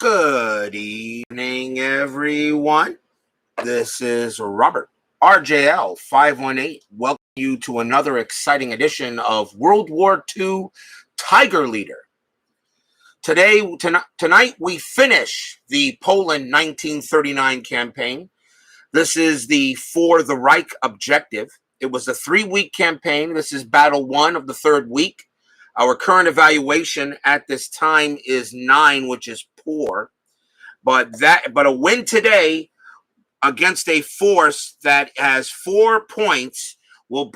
Good evening, everyone. This is Robert, RJL 518. Welcome you to another exciting edition of World War II Tiger Leader. Tonight, we finish the Poland 1939 campaign. This is for the Reich objective. It was a 3-week campaign. This is battle 1 of the 3rd week. Our current evaluation at this time is 9, which is poor. But a win today against a force that has 4 points will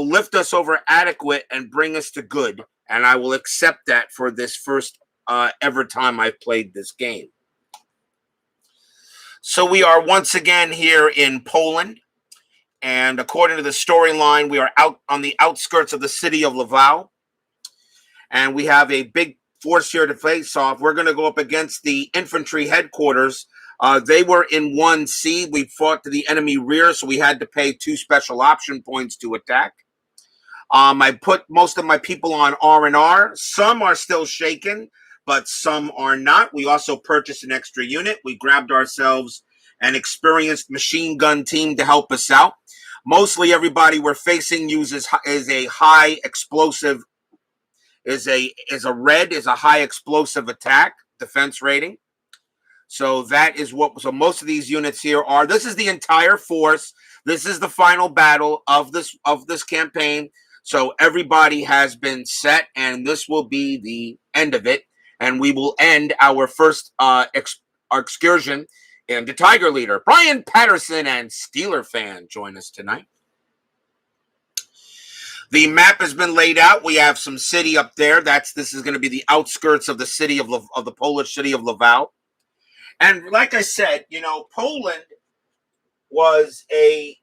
lift us over adequate and bring us to good. And I will accept that for this first ever time I've played this game. So we are once again here in Poland. And according to the storyline, we are out on the outskirts of the city of Lvow. And we have a big force here to face off. We're going to go up against the infantry headquarters. They were in 1C. We fought to the enemy rear, so we had to pay 2 special option points to attack. I put most of my people on R&R. Some are still shaken, but some are not. We also purchased an extra unit. We grabbed ourselves an experienced machine gun team to help us out. Mostly everybody we're facing is a high explosive. Is a high explosive attack defense rating. So that is so most of these units here are. This is the entire force. This is the final battle of this campaign. So everybody has been set, and this will be the end of it. And we will end our first excursion into Tiger Leader. Brian Patterson and Steeler fan join us tonight. The map has been laid out. We have some city up there. This is going to be the outskirts of the city of the Polish city of Lvow. And like I said, Poland was a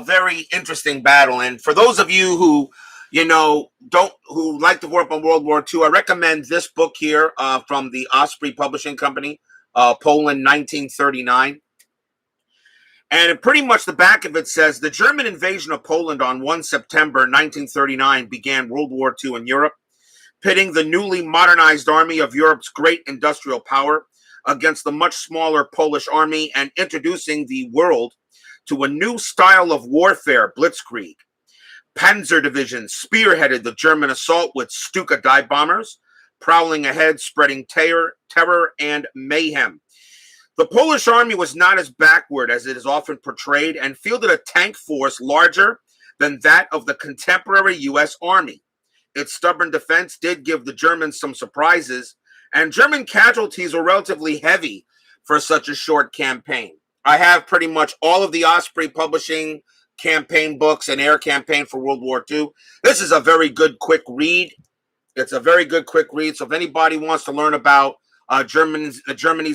very interesting battle. And for those of you who like to work on World War II, I recommend this book here from the Osprey Publishing Company, Poland 1939. And pretty much the back of it says, the German invasion of Poland on 1 September 1939 began World War II in Europe, pitting the newly modernized army of Europe's great industrial power against the much smaller Polish army and introducing the world to a new style of warfare, blitzkrieg. Panzer divisions spearheaded the German assault with Stuka dive bombers, prowling ahead, spreading terror and mayhem. The Polish army was not as backward as it is often portrayed and fielded a tank force larger than that of the contemporary U.S. Army. Its stubborn defense did give the Germans some surprises, and German casualties were relatively heavy for such a short campaign. I have pretty much all of the Osprey Publishing campaign books and air campaign for World War II. This is a very good, quick read. It's a very good, quick read. So if anybody wants to learn about Germany's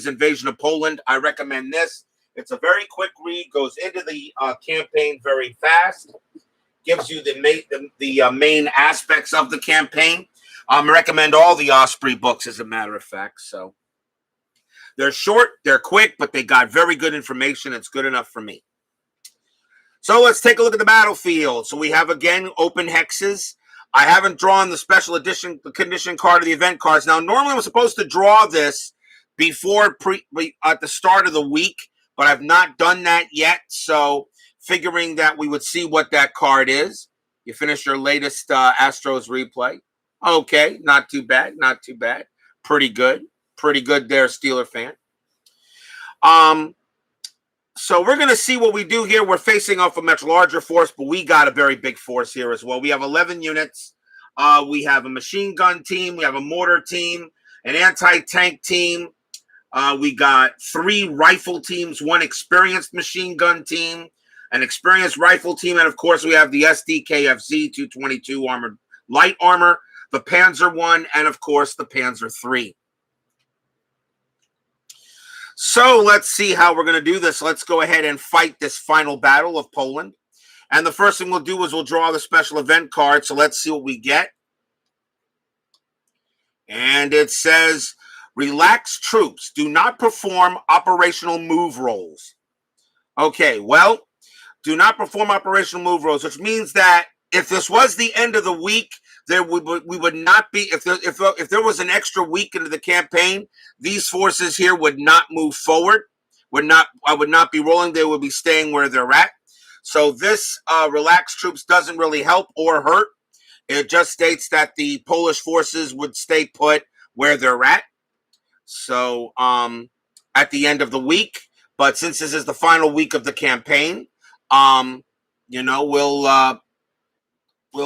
invasion of Poland, I recommend this. It's a very quick read, goes into the campaign very fast, gives you the main aspects of the campaign. I recommend all the Osprey books, as a matter of fact. So they're short, they're quick, but they got very good information. It's good enough for me. So let's take a look at the battlefield. So we have, again, open hexes. I haven't drawn the special edition, the condition card, or the event cards. Now, normally I'm supposed to draw this before at the start of the week, but I've not done that yet. So, figuring that we would see what that card is. You finished your latest Astros replay. Okay, not too bad, not too bad. Pretty good there, Steeler fan. So we're going to see what we do here. We're facing off a much larger force, but we got a very big force here as well. We have 11 units. We have a machine gun team. We have a mortar team, an anti-tank team. We got 3 rifle teams, 1 experienced machine gun team, an experienced rifle team, and of course we have the SDKFZ 222 armored light armor, the Panzer I, and of course the Panzer III. So let's see how we're going to do this. Let's go ahead and fight this final battle of Poland. And the first thing we'll do is we'll draw the special event card. So let's see what we get. And it says, relaxed troops do not perform operational move rolls. Okay, well, do not perform operational move rolls, which means that if this was the end of the week, we would not be, if there was an extra week into the campaign, these forces here would not move forward, I would not be rolling. They would be staying where they're at. So this relaxed troops doesn't really help or hurt. It just states that the Polish forces would stay put where they're at. So at the end of the week, but since this is the final week of the campaign, we'll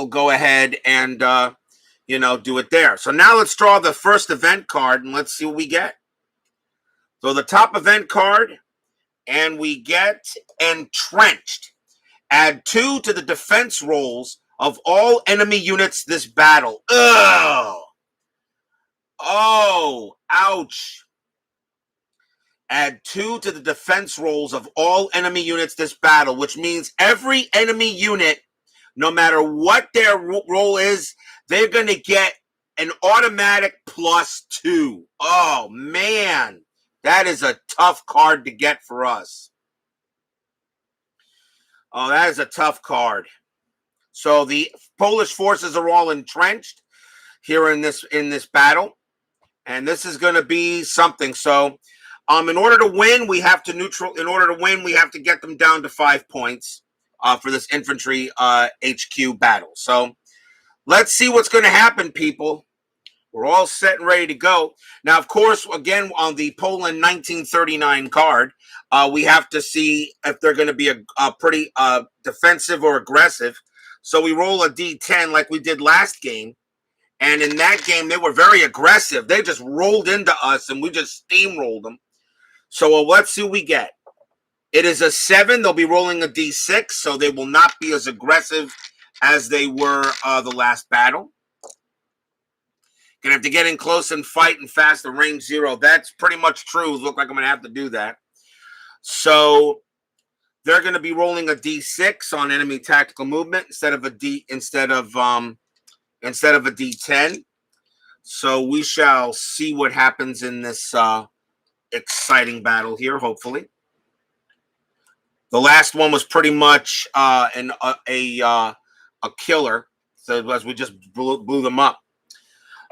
go ahead and do it there. So now let's draw the first event card and let's see what we get. So the top event card, and we get entrenched. Add 2 to the defense rolls of all enemy units this battle. Ugh. Oh, ouch. Add 2 to the defense rolls of all enemy units this battle, which means every enemy unit, no matter what their roll is, they're going to get an automatic +2. Oh, man. That is a tough card to get for us. Oh, that is a tough card. So the Polish forces are all entrenched here in this battle, and this is going to be something. So, in order to win, we have to get them down to 5 points for this infantry HQ battle. So, let's see what's going to happen, people. We're all set and ready to go. Now, of course, again, on the Poland 1939 card, we have to see if they're going to be a pretty defensive or aggressive. So we roll a D10 like we did last game. And in that game, they were very aggressive. They just rolled into us, and we just steamrolled them. So let's see what we get. It is a 7. They'll be rolling a D6, so they will not be as aggressive as they were the last battle. Gonna have to get in close and fight and fast and range 0. That's pretty much true. Look like I'm gonna have to do that. So they're gonna be rolling a D6 on enemy tactical movement instead of a D10. So we shall see what happens in this exciting battle here. Hopefully, the last one was pretty much a killer. So as we just blew them up.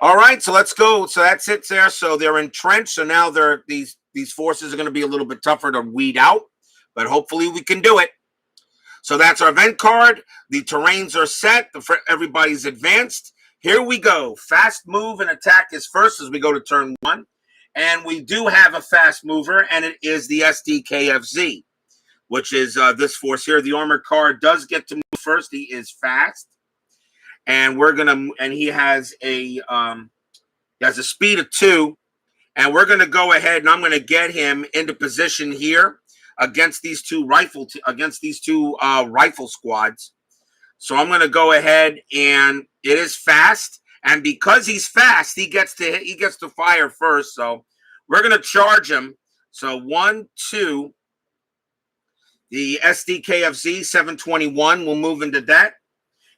All right, so let's go. So that's it there. So they're entrenched. So now these forces are going to be a little bit tougher to weed out, but hopefully we can do it. So that's our event card. The terrains are set. Everybody's advanced. Here we go. Fast move and attack is first as we go to turn 1. And we do have a fast mover, and it is the SDKFZ, which is this force here. The armored car does get to move first. He is fast. And he has a speed of 2, and we're gonna go ahead and I'm gonna get him into position here against these two rifle squads. So I'm gonna go ahead, and it is fast, and because he's fast, he gets to fire first. So we're gonna charge him. So 1, 2. The SDKFZ 721 will move into that.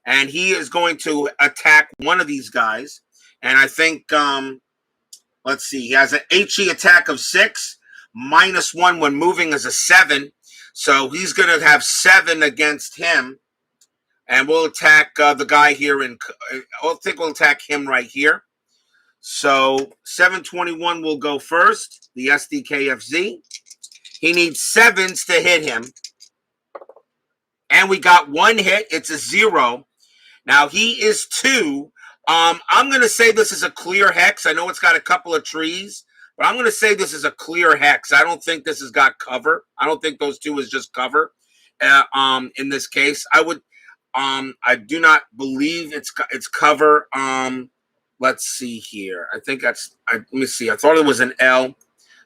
And he is going to attack one of these guys. And I think, let's see, he has an HE attack of 6, -1 when moving is a 7. So he's going to have 7 against him. And we'll attack the guy here. I think we'll attack him right here. So 721 will go first, the SDKFZ. He needs 7s to hit him. And we got 1 hit. It's a 0. Now, he is 2. I'm going to say this is a clear hex. I know it's got a couple of trees, but I'm going to say this is a clear hex. I don't think this has got cover. I don't think those 2 is just cover. In this case, I do not believe it's cover. Let's see here. I think let me see. I thought it was an L.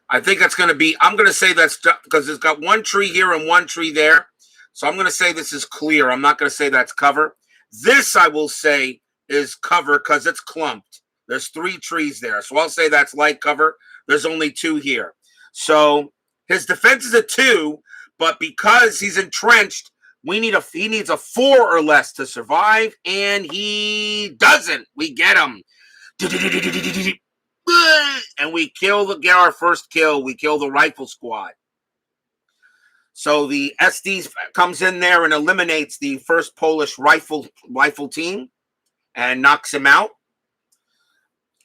I think that's going to be, I'm going to say that's because it's got 1 tree here and 1 tree there. So I'm going to say this is clear. I'm not going to say that's cover. This, I will say, is cover because it's clumped. There's 3 trees there. So I'll say that's light cover. There's only 2 here. So his defense is a 2, but because he's entrenched, he needs a 4 or less to survive, and he doesn't. We get him. And we get our first kill. We kill the rifle squad. So the SD comes in there and eliminates the first Polish rifle team. and knocks him out.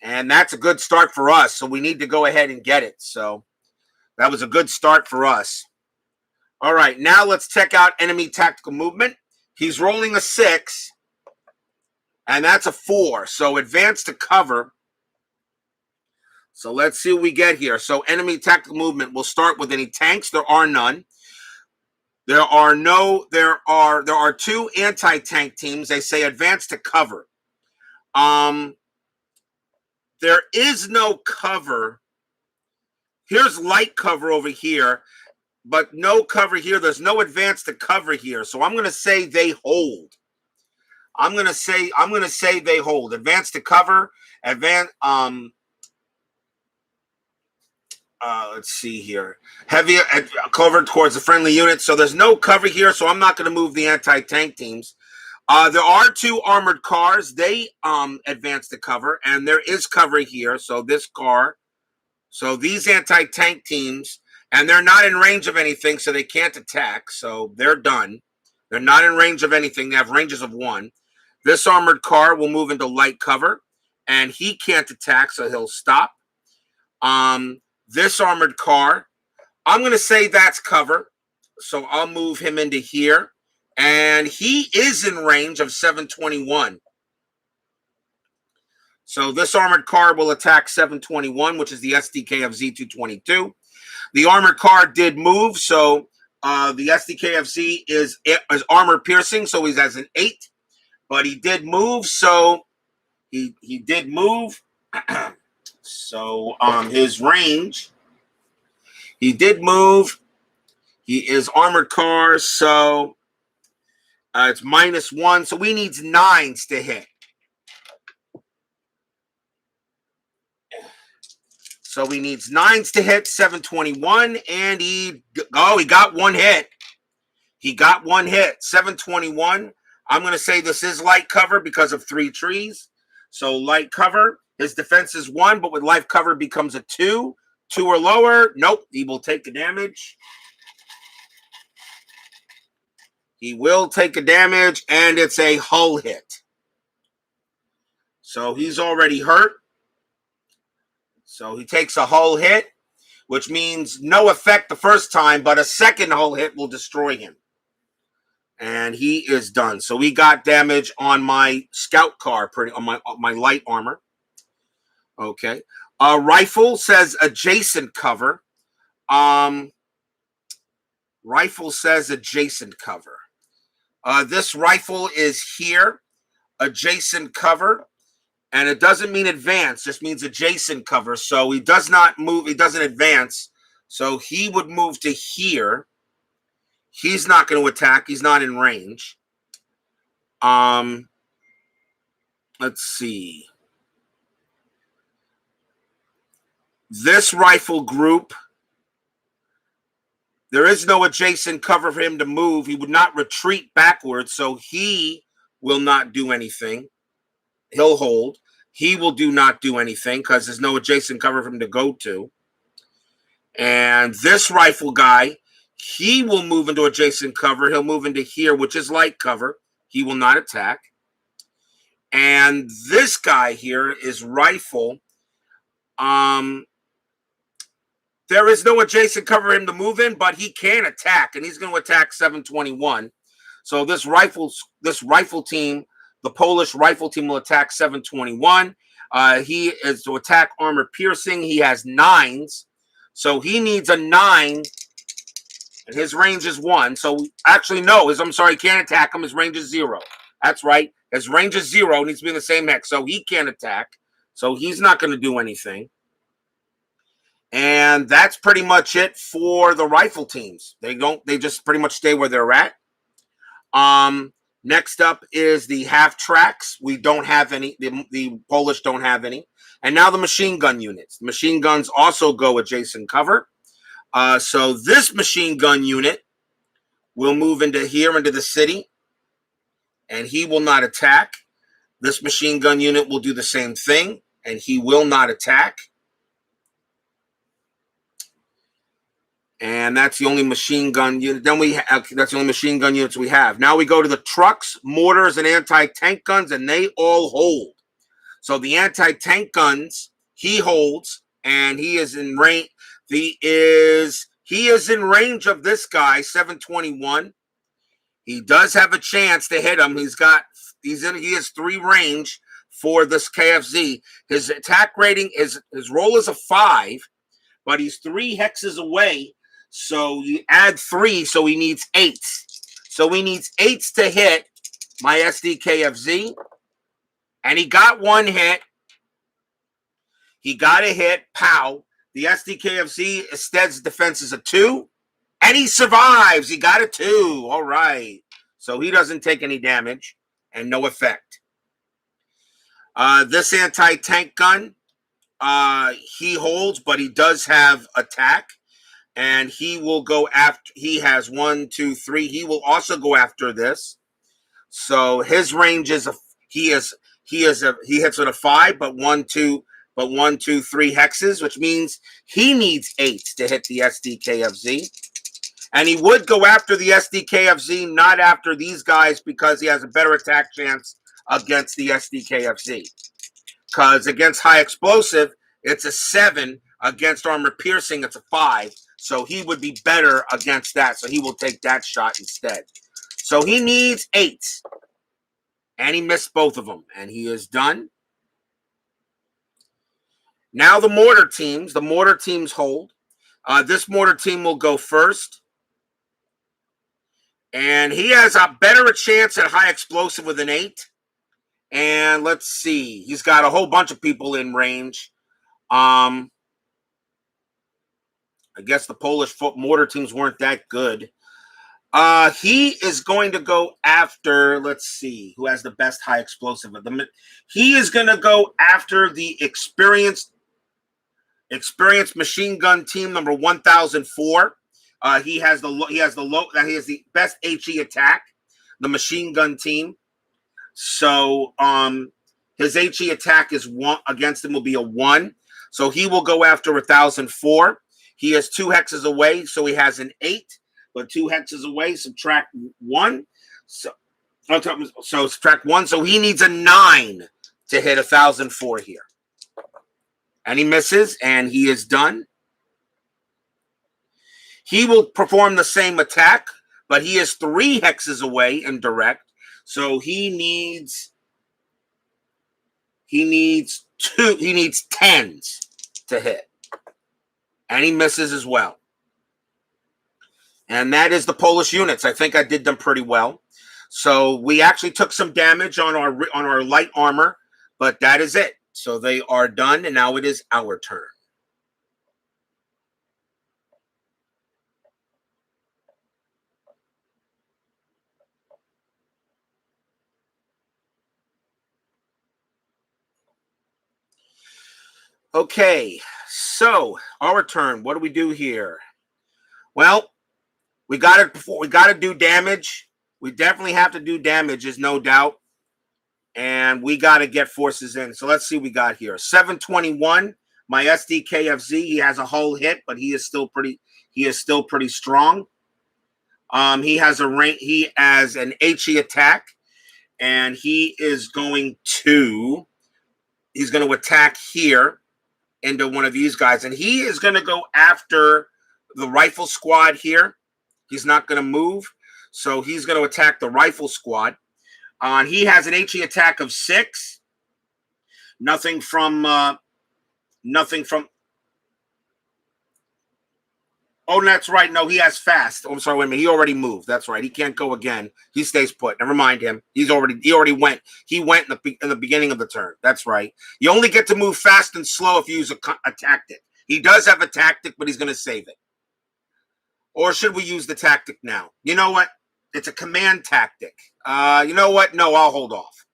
And that's a good start for us. So we need to go ahead and get it. So that was a good start for us. All right, now let's check out enemy tactical movement. He's rolling a 6, and that's a 4. So advance to cover. So let's see what we get here. So enemy tactical movement, we'll start with any tanks. There are none. There are 2 anti-tank teams. They say advance to cover. There is no cover. Here's light cover over here, but no cover here. There's no advance to cover here. So I'm going to say they hold. I'm going to say they hold. Advance to cover. Let's see here. Heavy cover towards the friendly unit. So there's no cover here, so I'm not going to move the anti-tank teams. There are 2 armored cars. They advance to cover, and there is cover here. So this car. So these anti-tank teams, and they're not in range of anything, so they can't attack. So they're done. They're not in range of anything. They have ranges of 1. This armored car will move into light cover, and he can't attack, so he'll stop. This armored car, I'm going to say that's cover. So I'll move him into here. And he is in range of 721. So this armored car will attack 721, which is the SDK of Z222. The armored car did move, so the SDK of Z is armor piercing, so he's as an 8. But he did move, so he did move. So his range, he did move. He is armored car, so it's -1. So we need 9s to hit. So he needs 9s to hit 721, and he got 1 hit. He got 1 hit, 721. I'm going to say this is light cover because of 3 trees. So light cover, his defense is 1, but with light cover becomes a 2. 2 or lower, nope, he will take the damage. He will take a damage, and it's a hull hit. So he's already hurt. So he takes a hull hit, which means no effect the first time, but a second hull hit will destroy him. And he is done. So we got damage on my scout car, on my light armor. Okay. Rifle says adjacent cover. Rifle says adjacent cover. This rifle is here, adjacent cover. And it doesn't mean advance, just means adjacent cover. So he does not move, he doesn't advance. So he would move to here. He's not going to attack, he's not in range. Let's see. This rifle group, there is no adjacent cover for him to move. He would not retreat backwards, so he will not do anything. He'll hold. He will not do anything because there's no adjacent cover for him to go to. And this rifle guy, he will move into adjacent cover. He'll move into here, which is light cover. He will not attack. And this guy here is rifle. There is no adjacent cover for him to move in, but he can attack, and he's going to attack 721. So this rifle team, the Polish rifle team, will attack 721. He is to attack armor piercing. He has 9s. So he needs a 9, and his range is 1. So actually, no, I'm sorry, he can't attack him. His range is 0. That's right. His range is 0. Needs to be in the same hex. So he can't attack. So he's not going to do anything. And that's pretty much it for the rifle teams. They just pretty much stay where they're at. Next up is the half tracks. We don't have any. The Polish don't have any. And now the machine gun units. The machine guns also go adjacent cover. So this machine gun unit will move into here, into the city. And he will not attack. This machine gun unit will do the same thing. And he will not attack. And that's the only machine gun unit. That's the only machine gun units we have. Now we go to the trucks, mortars, and anti-tank guns, and they all hold. So the anti-tank guns, he holds, and he is in range. He is in range of this guy, 721. He does have a chance to hit him. He has 3 range for this KFZ. His attack rating his roll is a 5, but he's 3 hexes away. So you add 3, so he needs 8. So he needs 8 to hit my SDKFZ. And he got 1 hit. He got a hit. Pow. The SDKFZ Stead's defense is a 2. And he survives. He got a 2. All right. So he doesn't take any damage and no effect. This anti-tank gun, he holds, but he does have attack. And he will go after. He has 1, 2, 3. He will also go after this. So his range is he hits with a 5, but 1, 2, 3 hexes, which means he needs 8 to hit the SDKFZ. And he would go after the SDKFZ, not after these guys, because he has a better attack chance against the SDKFZ. Because against high explosive, it's a 7. Against armor piercing, it's a 5. So he would be better against that. So he will take that shot instead. So he needs 8. And he missed both of them. And he is done. Now the mortar teams. The mortar teams hold. This mortar team will go first. And he has a better chance at high explosive with an 8. And let's see. He's got a whole bunch of people in range. I guess the Polish mortar teams weren't that good. He is going to go after, let's see, who has the best high explosive of them. He is going to go after the experienced machine gun team number 1004. He has the best HE attack, the machine gun team. So his HE attack is 1 against him will be a 1. So he will go after 1004. He is 2 hexes away, so he has an 8. But 2 hexes away, subtract 1. So subtract 1. So he needs a 9 to hit 1004 here. And he misses, and he is done. He will perform the same attack, but he is 3 hexes away in direct. So he needs 10s to hit. And he misses as well. And that is the Polish units. I think I did them pretty well. So we actually took some damage on our light armor, but that is it. So they are done, and now it is our turn. Okay, so our turn. What do we do here? Well, we got to do damage. We definitely have to do damage, is no doubt. And we got to get forces in. So let's see what we got here. 721, my SDKFZ. He has a whole hit, but he is still pretty strong. He has an HE attack, and he's going to attack here into one of these guys, and he is going to go after the rifle squad here. He's not going to move, so he's going to attack the rifle squad. He has an HE attack of 6. Nothing from. Oh, that's right. No, he has fast. Oh, I'm sorry. Wait a minute. He already moved. That's right. He can't go again. He stays put. Never mind him. He already went. He went in the beginning of the turn. That's right. You only get to move fast and slow if you use a tactic. He does have a tactic, but he's going to save it. Or should we use the tactic now? You know what? It's a command tactic. You know what? No, I'll hold off.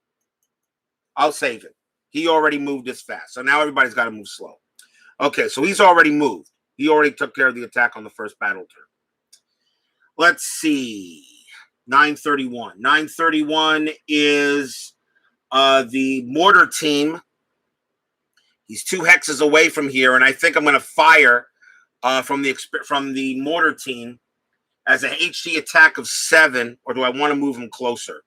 I'll save it. He already moved this fast. So now everybody's got to move slow. Okay, so he's already moved. He already took care of the attack on the first battle turn. Let's see. 931. 931 is the mortar team. He's 2 hexes away from here, and I think I'm going to fire from the Mortar Team as a HG attack of 7, or do I want to move him closer?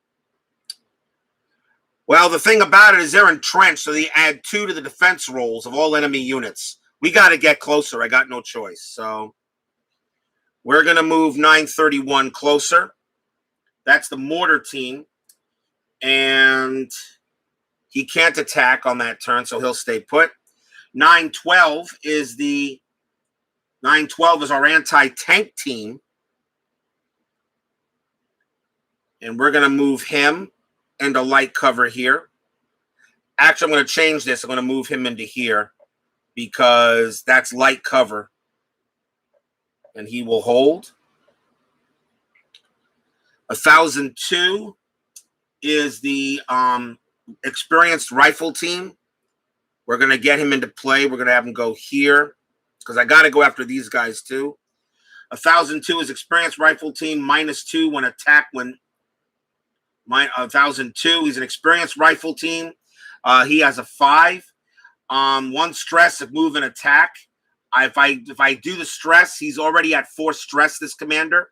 Well, the thing about it is they're entrenched, so they add 2 to the defense rolls of all enemy units. We got to get closer. I got no choice. So we're going to move 931 closer. That's the Mortar Team. And he can't attack on that turn, so he'll stay put. 912 is our anti-tank team. And we're going to move him into light cover here. Actually, I'm going to change this. I'm going to move him into here because that's light cover. And he will hold. 1002 is the experienced rifle team. We're going to get him into play. We're going to have him go here because I got to go after these guys too. 1002 is experienced rifle team, -2 when attack. 1002, he's an experienced rifle team. He has a 5. 1 stress if move and attack. If I do the stress, he's already at 4 stress, this commander.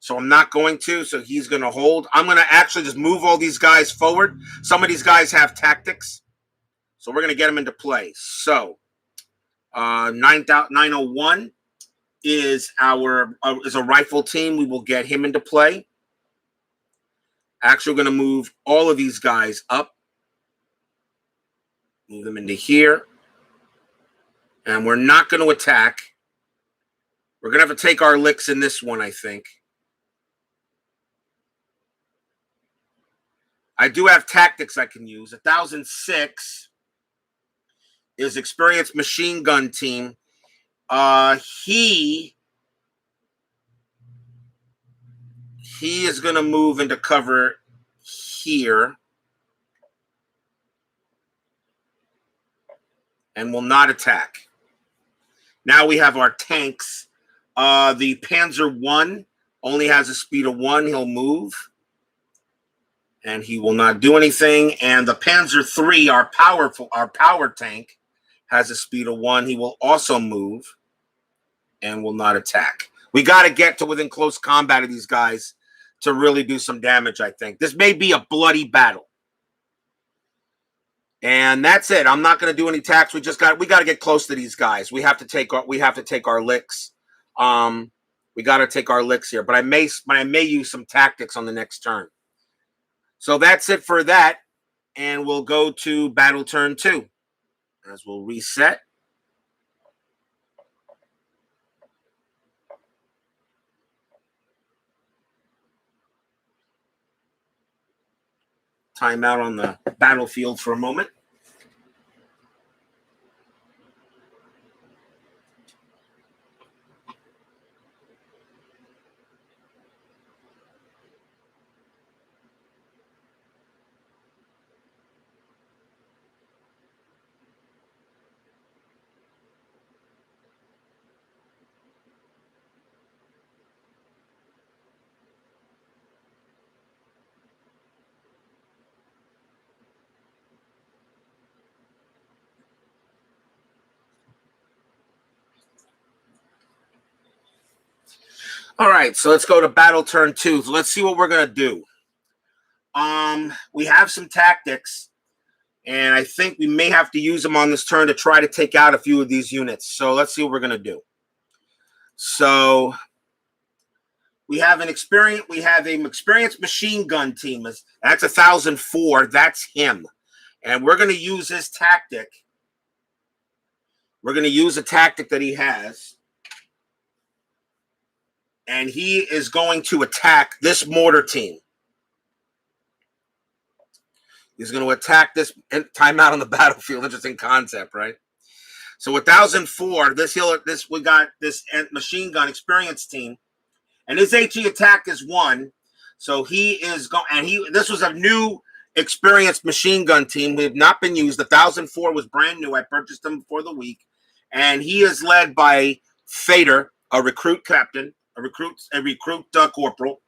So I'm not going to. So he's going to hold. I'm going to actually just move all these guys forward. Some of these guys have tactics. So we're going to get them into play. So 901 is a rifle team. We will get him into play. Actually, we're going to move all of these guys up. Move them into here. And we're not going to attack. We're going to have to take our licks in this one, I think. I do have tactics I can use. 1006 is experienced machine gun team. He is going to move into cover here and will not attack. Now we have our tanks. The Panzer I only has a speed of 1. He'll move. And he will not do anything. And the Panzer III, our power tank, has a speed of 1. He will also move and will not attack. We got to get to within close combat of these guys to really do some damage, I think. This may be a bloody battle. And that's it. I'm not going to do any attacks. We got to get close to these guys. We have to take our licks. We got to take our licks here. But I may use some tactics on the next turn. So that's it for that. And we'll go to battle turn 2. As we'll reset. Time out on the battlefield for a moment. All right, so let's go to battle turn 2. So let's see what we're going to do. We have some tactics, and I think we may have to use them on this turn to try to take out a few of these units. So let's see what we're going to do. So we have an experienced machine gun team. That's 1004. That's him. And we're going to use his tactic. We're going to use a tactic that he has. And he is going to attack this mortar team. He's going to attack this timeout on the battlefield. Interesting concept, right? So 1004, we got this machine gun experienced team. And his HE attack is 1. So he is going, and this was a new experienced machine gun team. We have not been used. The 1004 was brand new. I purchased them before the week. And he is led by Fader, a recruit captain. A recruit corporal.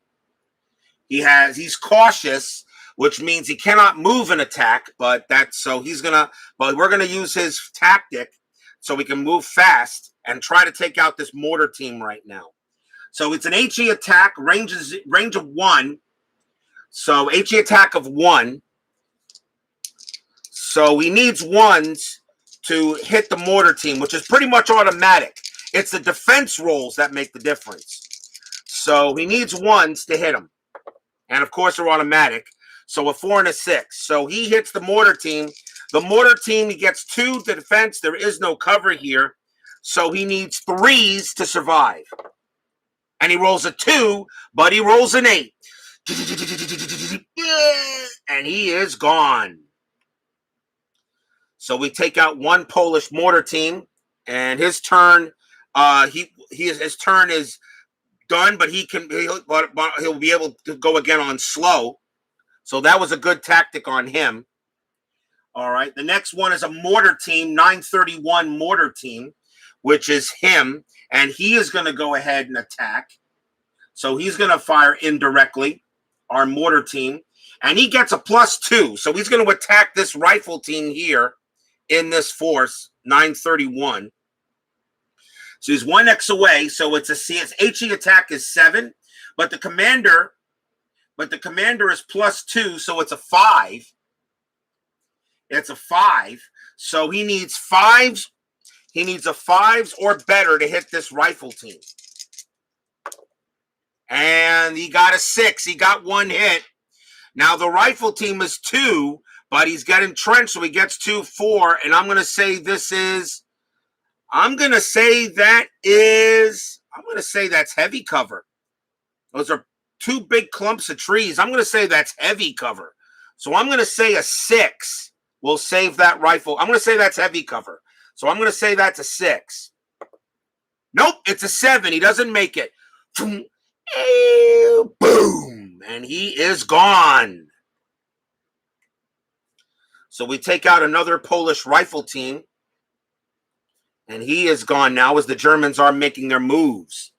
He's cautious, which means he cannot move and attack, but we're gonna use his tactic so we can move fast and try to take out this mortar team right now. So it's an HE attack, range of 1. So HE attack of 1. So he needs 1s to hit the mortar team, which is pretty much automatic. It's the defense rolls that make the difference. So he needs 1s to hit him. And of course, they're automatic. So a 4 and a 6. So he hits the mortar team. The mortar team, he gets 2 to defense. There is no cover here. So he needs 3s to survive. And he rolls a 2, but he rolls an 8. And he is gone. So we take out 1 Polish mortar team, and his turn, his turn is done, but he'll be able to go again on slow. So that was a good tactic on him. All right. The next one is a mortar team, 931 mortar team, which is him, and he is going to go ahead and attack. So he's going to fire indirectly, our mortar team, and he gets a +2. So he's going to attack this rifle team here in this force, 931. So he's 1x away. So it's his HE attack is 7, but the commander is +2, so it's a 5. It's a 5. So he needs 5s. He needs a 5s or better to hit this rifle team. And he got a 6. He got 1 hit. Now the rifle team is 2, but he's got entrenched, so he gets 2, 4. And I'm going to say that's heavy cover. Those are 2 big clumps of trees. I'm going to say that's heavy cover. So I'm going to say a 6 will save that rifle. I'm going to say that's heavy cover. So I'm going to say that's a 6. Nope, it's a 7. He doesn't make it. Boom. And he is gone. So we take out another Polish rifle team. And he is gone now as the Germans are making their moves.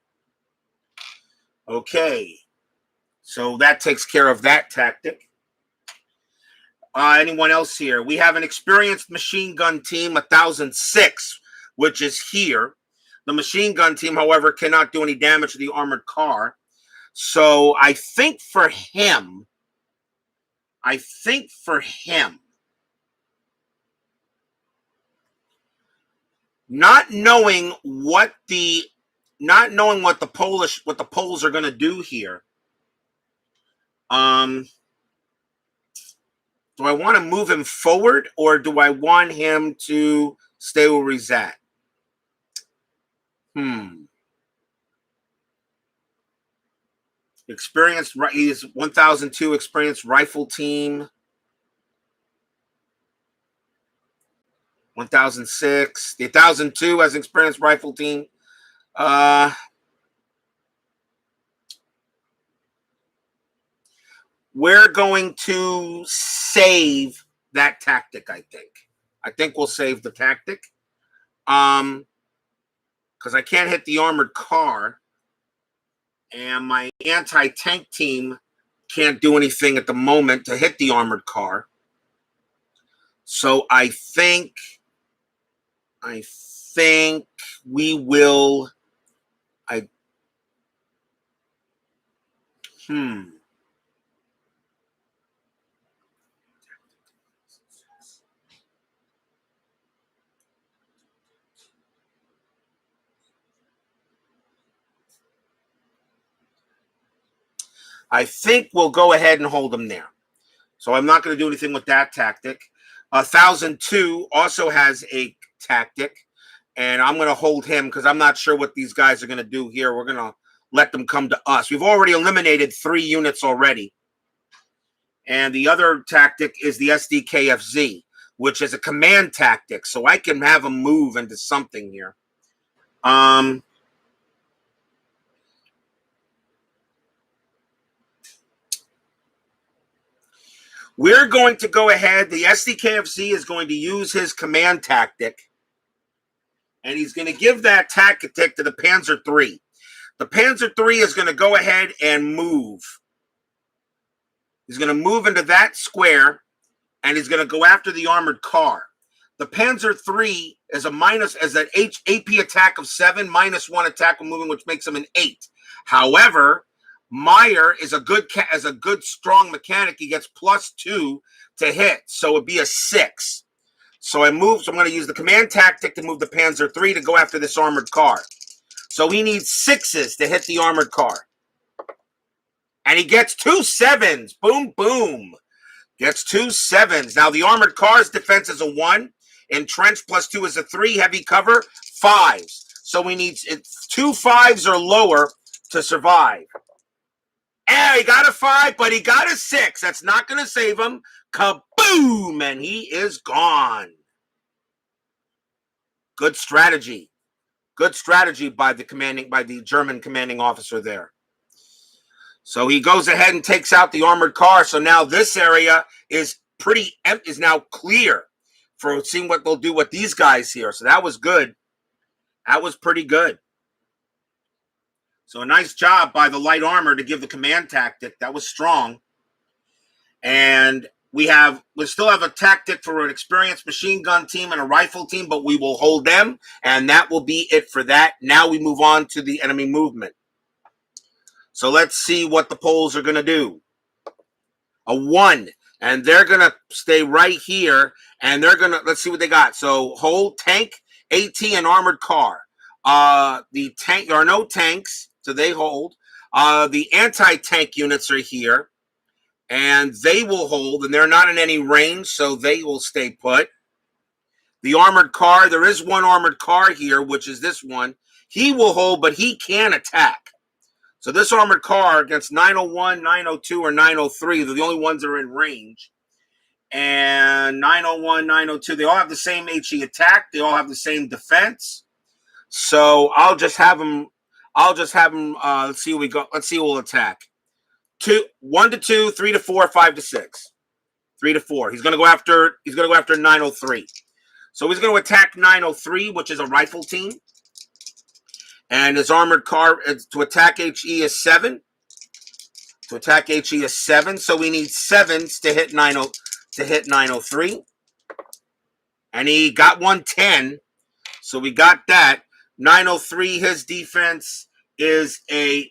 Okay. So that takes care of that tactic. Anyone else here? We have an experienced machine gun team, 1006, which is here. The machine gun team, however, cannot do any damage to the armored car. So I think for him, not knowing what the Poles are going to do here. Do I want to move him forward, or do I want him to stay where he's at? Experienced, he's 1002 experienced rifle team. 1006. The 1002 has experienced rifle team. We're going to save that tactic, I think. I think we'll save the tactic. Because I can't hit the armored car. And my anti-tank team can't do anything at the moment to hit the armored car. So I think we will. I think we'll go ahead and hold them there. So I'm not going to do anything with that tactic. 1002 also has a tactic, and I'm going to hold him because I'm not sure what these guys are going to do here. We're going to let them come to us. We've already eliminated 3 units already. And the other tactic is the SDKFZ, which is a command tactic. So I can have them move into something here. We're going to go ahead. The SDKFZ is going to use his command tactic, and he's going to give that tactic to the Panzer III. The Panzer III is going to go ahead and move. He's going to move into that square, and he's going to go after the armored car. The Panzer III is an AP attack of 7, -1 attack when moving, which makes him an 8. However, Meyer is a good strong mechanic. He gets +2 to hit, so it'd be a 6. So I'm going to use the command tactic to move the Panzer III to go after this armored car. So he needs 6s to hit the armored car. And he gets 2 7s. Boom, boom. Gets 2 7s. Now the armored car's defense is a 1. Entrenched +2 is a 3. Heavy cover, 5s. So we need 2 5s or lower to survive. And he got a 5, but he got a 6. That's not going to save him. Kaboom! And he is gone. Good strategy. Good strategy by the German commanding officer there. So he goes ahead and takes out the armored car. So now this area is now clear for seeing what they'll do with these guys here. So that was good. That was pretty good. So a nice job by the light armor to give the command tactic. That was strong. And we still have a tactic for an experienced machine gun team and a rifle team, but we will hold them, and that will be it for that. Now we move on to the enemy movement. So let's see what the Poles are going to do. A 1, and they're going to stay right here, and let's see what they got. So hold tank, AT, and armored car. The tank, there are no tanks, so they hold. The anti-tank units are here, and they will hold, and they're not in any range, so they will stay put. The armored car, there is one armored car here, which is this one. He will hold, but he can attack. So this armored car against 901, 902, or 903, they're the only ones that are in range. And 901, 902, they all have the same HE attack. They all have the same defense. So I'll just have them. Let's see what we got. Let's see who will attack. 1 to 2, 3 to 4, 5 to 6. 3 to 4. He's going to go after 903. So he's going to attack 903, which is a rifle team. And his armored car to attack HE is 7. To attack HE is 7. So we need 7s to hit 903. And he got 110. So we got that. 903, his defense is a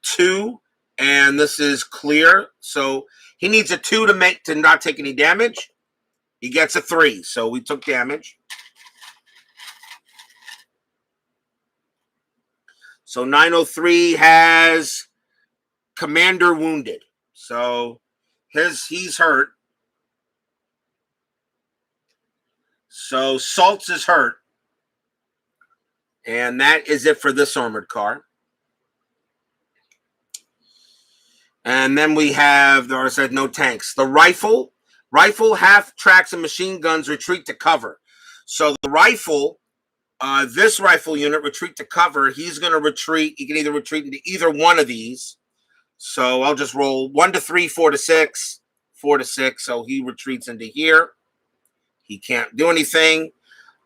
2, and this is clear. So he needs a 2 to not take any damage. He gets a 3, so we took damage. So 903 has commander wounded. So he's hurt. So Saltz is hurt. And that is it for this armored car. And then we have, I said, no tanks. The rifle, half tracks and machine guns retreat to cover. So the rifle, this rifle unit retreat to cover. He's going to retreat. He can either retreat into either one of these. So I'll just roll 1 to 3, 4 to 6, 4 to 6. So he retreats into here. He can't do anything.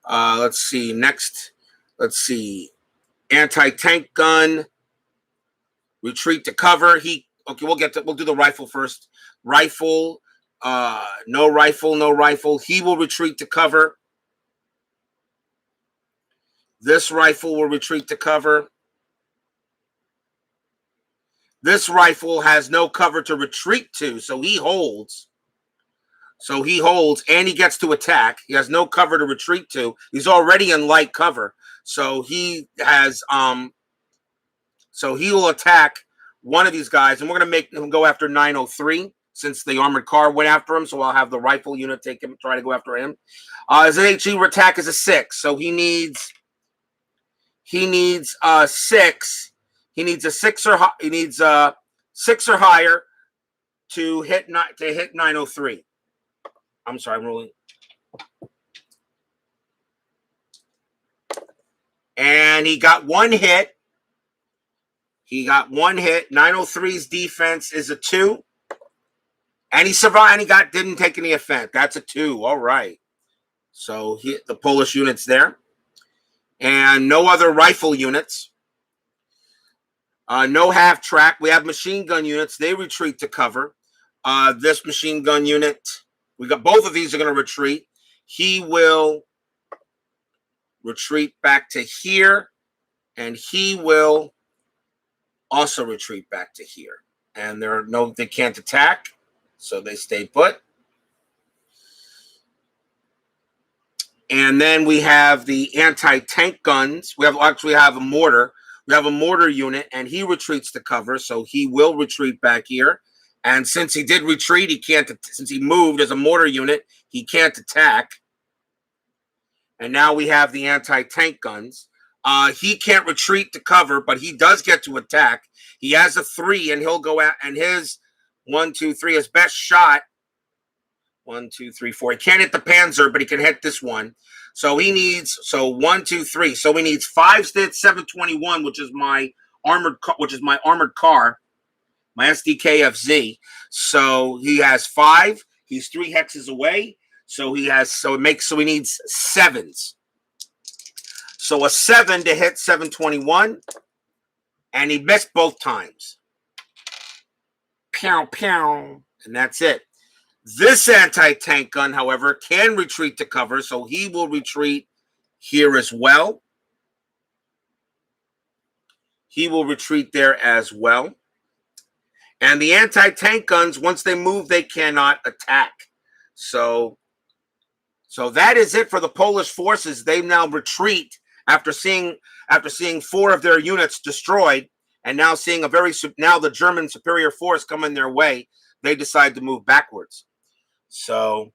Let's see. Next, let's see. Anti-tank gun. Retreat to cover. We'll do the rifle first. Rifle. No rifle, no rifle. He will retreat to cover. This rifle will retreat to cover. This rifle has no cover to retreat to, so he holds. So he holds, and he gets to attack. He has no cover to retreat to. He's already in light cover, so he has. So he will attack one of these guys, and we're going to make him go after 903 since the armored car went after him. So I'll have the rifle unit try to go after him. His HE attack is a 6, so he needs 6. He needs a 6 or 6 or higher to hit 903. I'm sorry, I'm rolling. And he got 1 hit. 903's defense is a 2. And he survived, and didn't take any offense. That's a 2. All right. So the Polish unit's there. And no other rifle units. No half track. We have machine gun units. They retreat to cover. This machine gun unit, we got both of these are going to retreat. he will retreat back to here, and he will also retreat back to here. And they can't attack, so they stay put. And then we have the anti-tank guns. We have a mortar. We have a mortar unit, and he retreats to cover, so he will retreat back here. And since he did retreat, he can't. Since he moved as a mortar unit, he can't attack. And now we have the anti-tank guns. He can't retreat to cover, but he does get to attack. He has a 3, and he'll go out. And his 1, 2, 3, his best shot. 1, 2, 3, 4. He can't hit the Panzer, but he can hit this one. So he needs 1, 2, 3. So he needs 5 to hit 721, which is my armored car, my SDKFZ. So he has 5. He's 3 hexes away. So he needs 7s. So a 7 to hit 721, and he missed both times. Pow, pow, and that's it. This anti-tank gun, however, can retreat to cover, so he will retreat here as well. He will retreat there as well. And the anti-tank guns, once they move, they cannot attack. So that is it for the Polish forces. They now retreat after seeing 4 of their units destroyed, and now seeing now the German superior force coming their way. They decide to move backwards. So,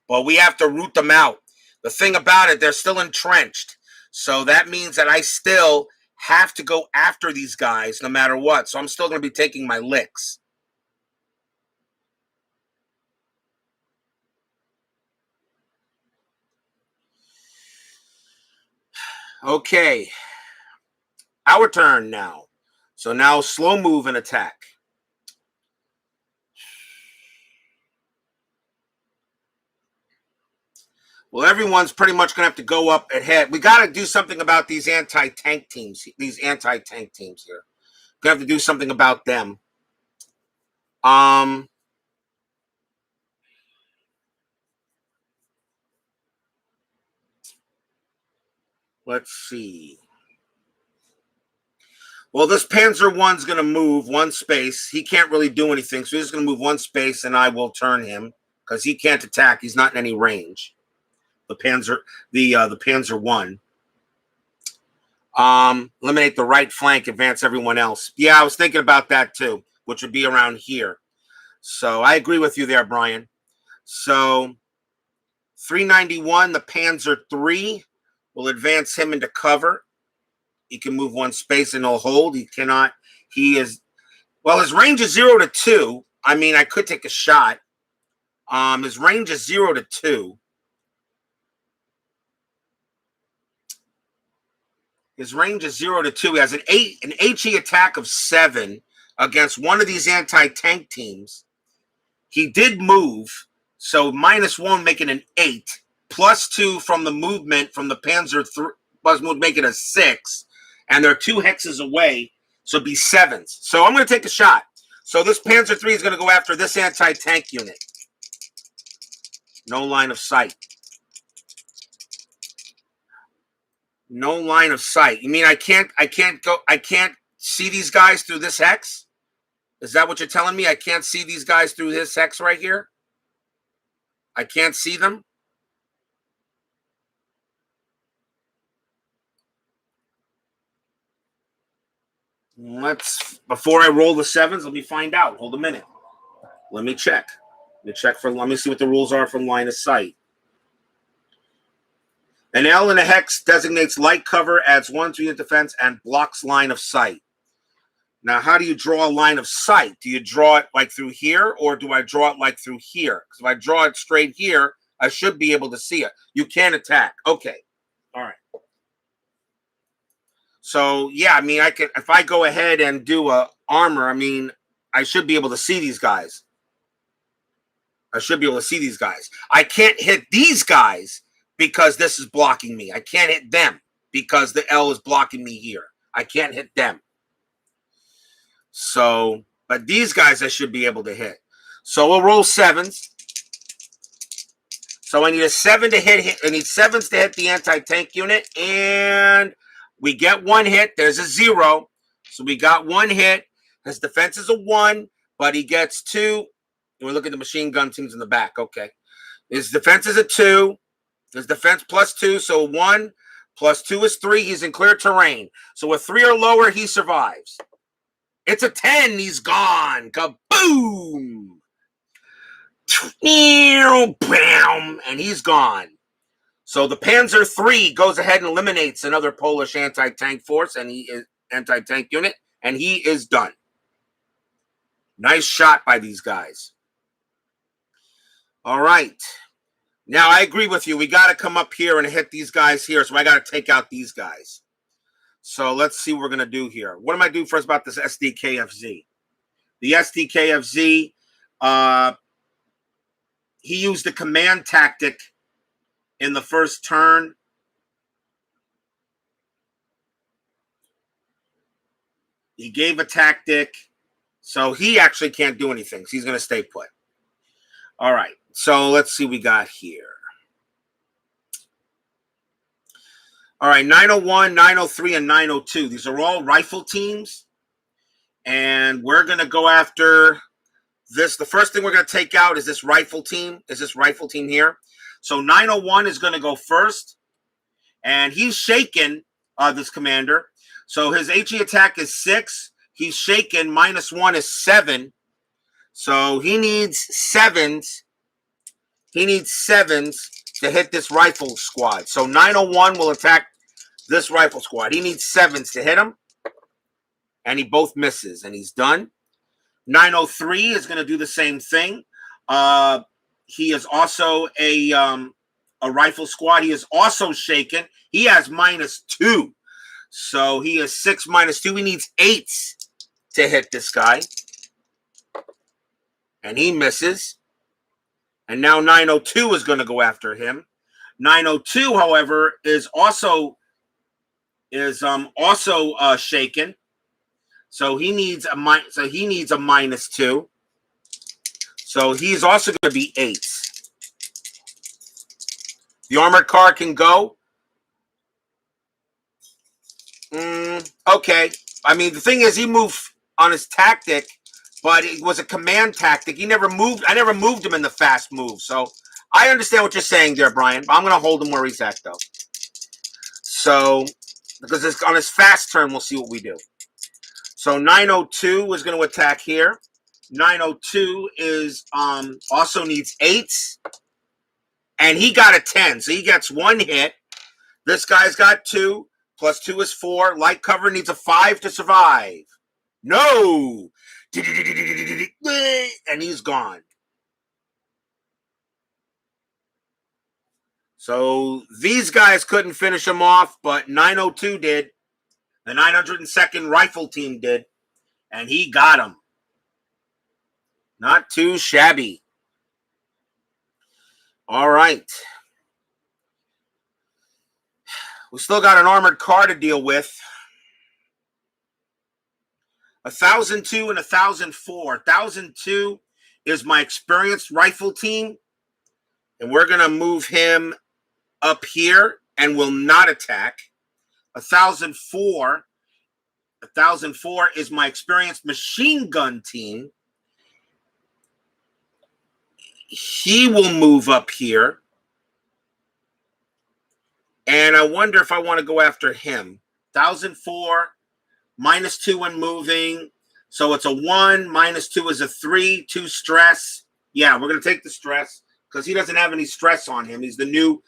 but we have to root them out. The thing about it, they're still entrenched. So that means that I still have to go after these guys no matter what. So I'm still going to be taking my licks. Okay. Our turn now. So now slow move and attack. Well, everyone's pretty much going to have to go up ahead. We got to do something about these anti-tank teams. These anti-tank teams here. We have to do something about them. Let's see. Well, this Panzer I's going to move 1 space. He can't really do anything, so he's just going to move 1 space, and I will turn him because he can't attack. He's not in any range. The Panzer I. Eliminate the right flank, advance everyone else. Yeah, I was thinking about that too, which would be around here. So I agree with you there, Brian. So 391, the Panzer III will advance him into cover. He can move 1 space and he'll hold. He cannot. His range is 0 to 2. I mean, I could take a shot. His range is 0 to 2. His range is 0 to 2. He has an HE attack of 7 against one of these anti-tank teams. He did move, so -1 making an 8, +2 from the movement from the Panzer III, +1 making a 6, and they're 2 hexes away, so it'd be 7s. So I'm going to take a shot. So this Panzer III is going to go after this anti-tank unit. No line of sight. No line of sight. You mean I can't see these guys through this hex? Is that what you're telling me? I can't see these guys through this hex right here? I can't see them? Before I roll the 7s, let me find out. Hold a minute. Let me check. Let me see what the rules are for line of sight. An L in a hex designates light cover, adds 1 to unit defense, and blocks line of sight. Now, how do you draw a line of sight? Do you draw it like through here, or do I draw it like through here? Because if I draw it straight here, I should be able to see it. You can't attack. Okay. All right. So, yeah, I mean, if I go ahead and do a armor, I mean, I should be able to see these guys. I can't hit these guys because this is blocking me. I can't hit them because the L is blocking me here. I can't hit them. So, but these guys I should be able to hit. So we'll roll 7s. So I need a 7 to hit. I need 7s to hit the anti-tank unit, and we get 1 hit. There's a 0. So we got 1 hit. His defense is a 1, but he gets 2. And we look at the machine gun teams in the back. Okay. His defense is a 2. His defense plus 2. So 1 plus 2 is 3. He's in clear terrain. So with 3 or lower, he survives. It's a 10. He's gone. Kaboom! And he's gone. So the Panzer III goes ahead and eliminates another Polish anti-tank force, and he is anti-tank unit, and he is done. Nice shot by these guys. All right. Now I agree with you. We got to come up here and hit these guys here. So I got to take out these guys. So let's see what we're going to do here. What am I doing first about this SDKFZ? The SDKFZ, he used a command tactic in the first turn. He gave a tactic. So he actually can't do anything. So he's going to stay put. All right. So let's see what we got here. All right. 901, 903, and 902. These are all rifle teams. And we're going to go after this. The first thing we're going to take out is this rifle team. Is this rifle team here? So 901 is going to go first. And he's shaken, this commander. So his HE attack is 6. He's shaken. -1 is 7. So he needs 7s. He needs 7s to hit this rifle squad. So 901 will attack this rifle squad. He needs 7s to hit him. And he both misses. And he's done. 903 is going to do the same thing. He is also a rifle squad. He is also shaken. He has -2. So he is 6 -2. He needs 8s to hit this guy. And he misses. And now 902 is going to go after him. 902, however, is also shaken. So he needs a -2. So he's also going to be 8s. The armored car can go. Okay. I mean, the thing is, he moved on his tactic, but it was a command tactic. He never moved. I never moved him in the fast move. So I understand what you're saying there, Brian. But I'm going to hold him where he's at, though. So, because it's on his fast turn, we'll see what we do. So 902 is going to attack here. 902 is also needs 8s. And he got a 10. So he gets 1 hit. This guy's got 2. +2 is 4. Light cover needs a 5 to survive. No! And he's gone. So these guys couldn't finish him off, but 902 did. The 902nd Rifle Team did. And he got him. Not too shabby. All right. We still got an armored car to deal with. 1002 and 1004. 1002 is my experienced rifle team. And we're going to move him up here and will not attack. 1004 is my experienced machine gun team. He will move up here. And I wonder if I want to go after him. 1004, -2 when moving. So it's a 1, -2 is a 3, 2 stress. Yeah, we're going to take the stress because he doesn't have any stress on him. He's the new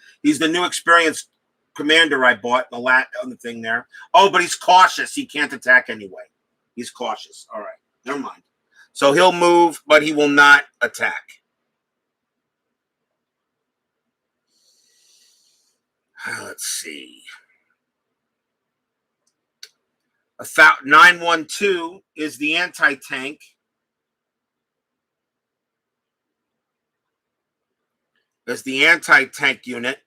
experienced commander I bought on the thing there. Oh, but he's cautious. He can't attack anyway. He's cautious. All right, never mind. So he'll move, but he will not attack. Let's see. 912 is the anti-tank. That's the anti-tank unit.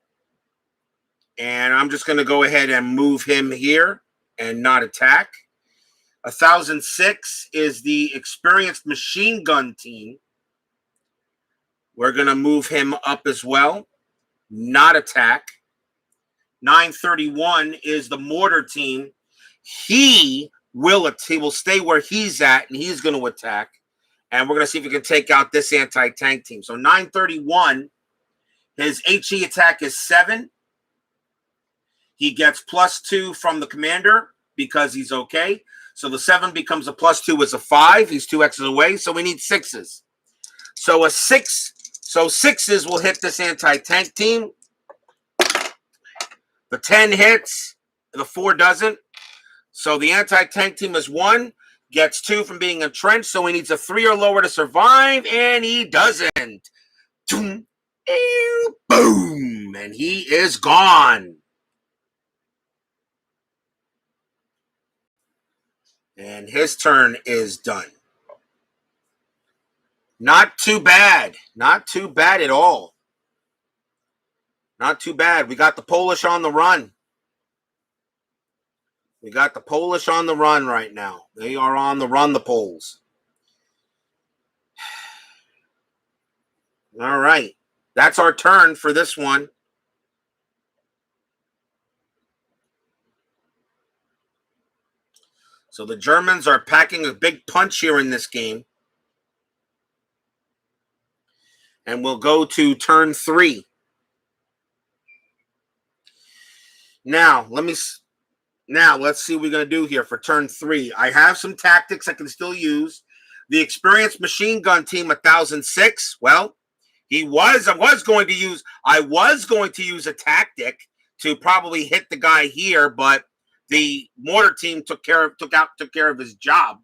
And I'm just going to go ahead and move him here and not attack. 1006 is the experienced machine gun team. We're going to move him up as well. not attack. 931 is the Mortar Team. He will stay where he's at, and he's going to attack. And we're going to see if we can take out this anti-tank team. So 931, his HE attack is 7. He gets +2 from the commander because he's okay. So the 7 becomes a +2 is a 5. He's 2 X's away, so we need 6s. So a 6, so 6s will hit this anti-tank team. The 10 hits, the 4 doesn't. So the anti-tank team is 1, gets 2 from being entrenched, so he needs a 3 or lower to survive, and he doesn't. Boom, and he is gone. And his turn is done. Not too bad. Not too bad at all. Not too bad. We got the Polish on the run. We got the Polish on the run right now. They are on the run, the Poles. All right. That's our turn for this one. So the Germans are packing a big punch here in this game. And we'll go to turn 3. Now, let's see what we're going to do here for turn 3. I have some tactics I can still use. The experienced machine gun team 1006. Well, I was going to use a tactic to probably hit the guy here, but the Mortar Team took care of his job.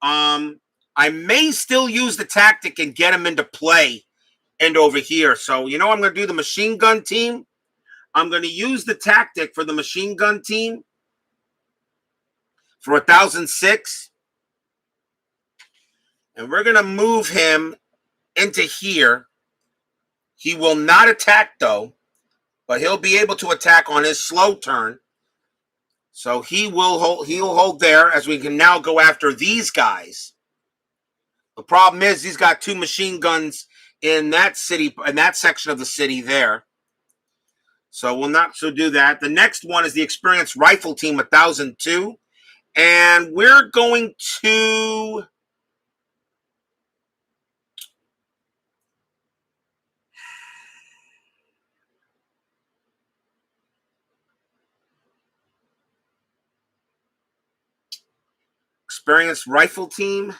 I may still use the tactic and get him into play and over here. So, I'm going to do the machine gun team. I'm going to use the tactic for the machine gun team for 1006. And we're going to move him into here. He will not attack, though, but he'll be able to attack on his slow turn. So he'll hold there as we can now go after these guys. The problem is he's got 2 machine guns in that section of the city there. So we'll not do that. The next one is the experienced rifle team 1002. And we're going to experienced rifle team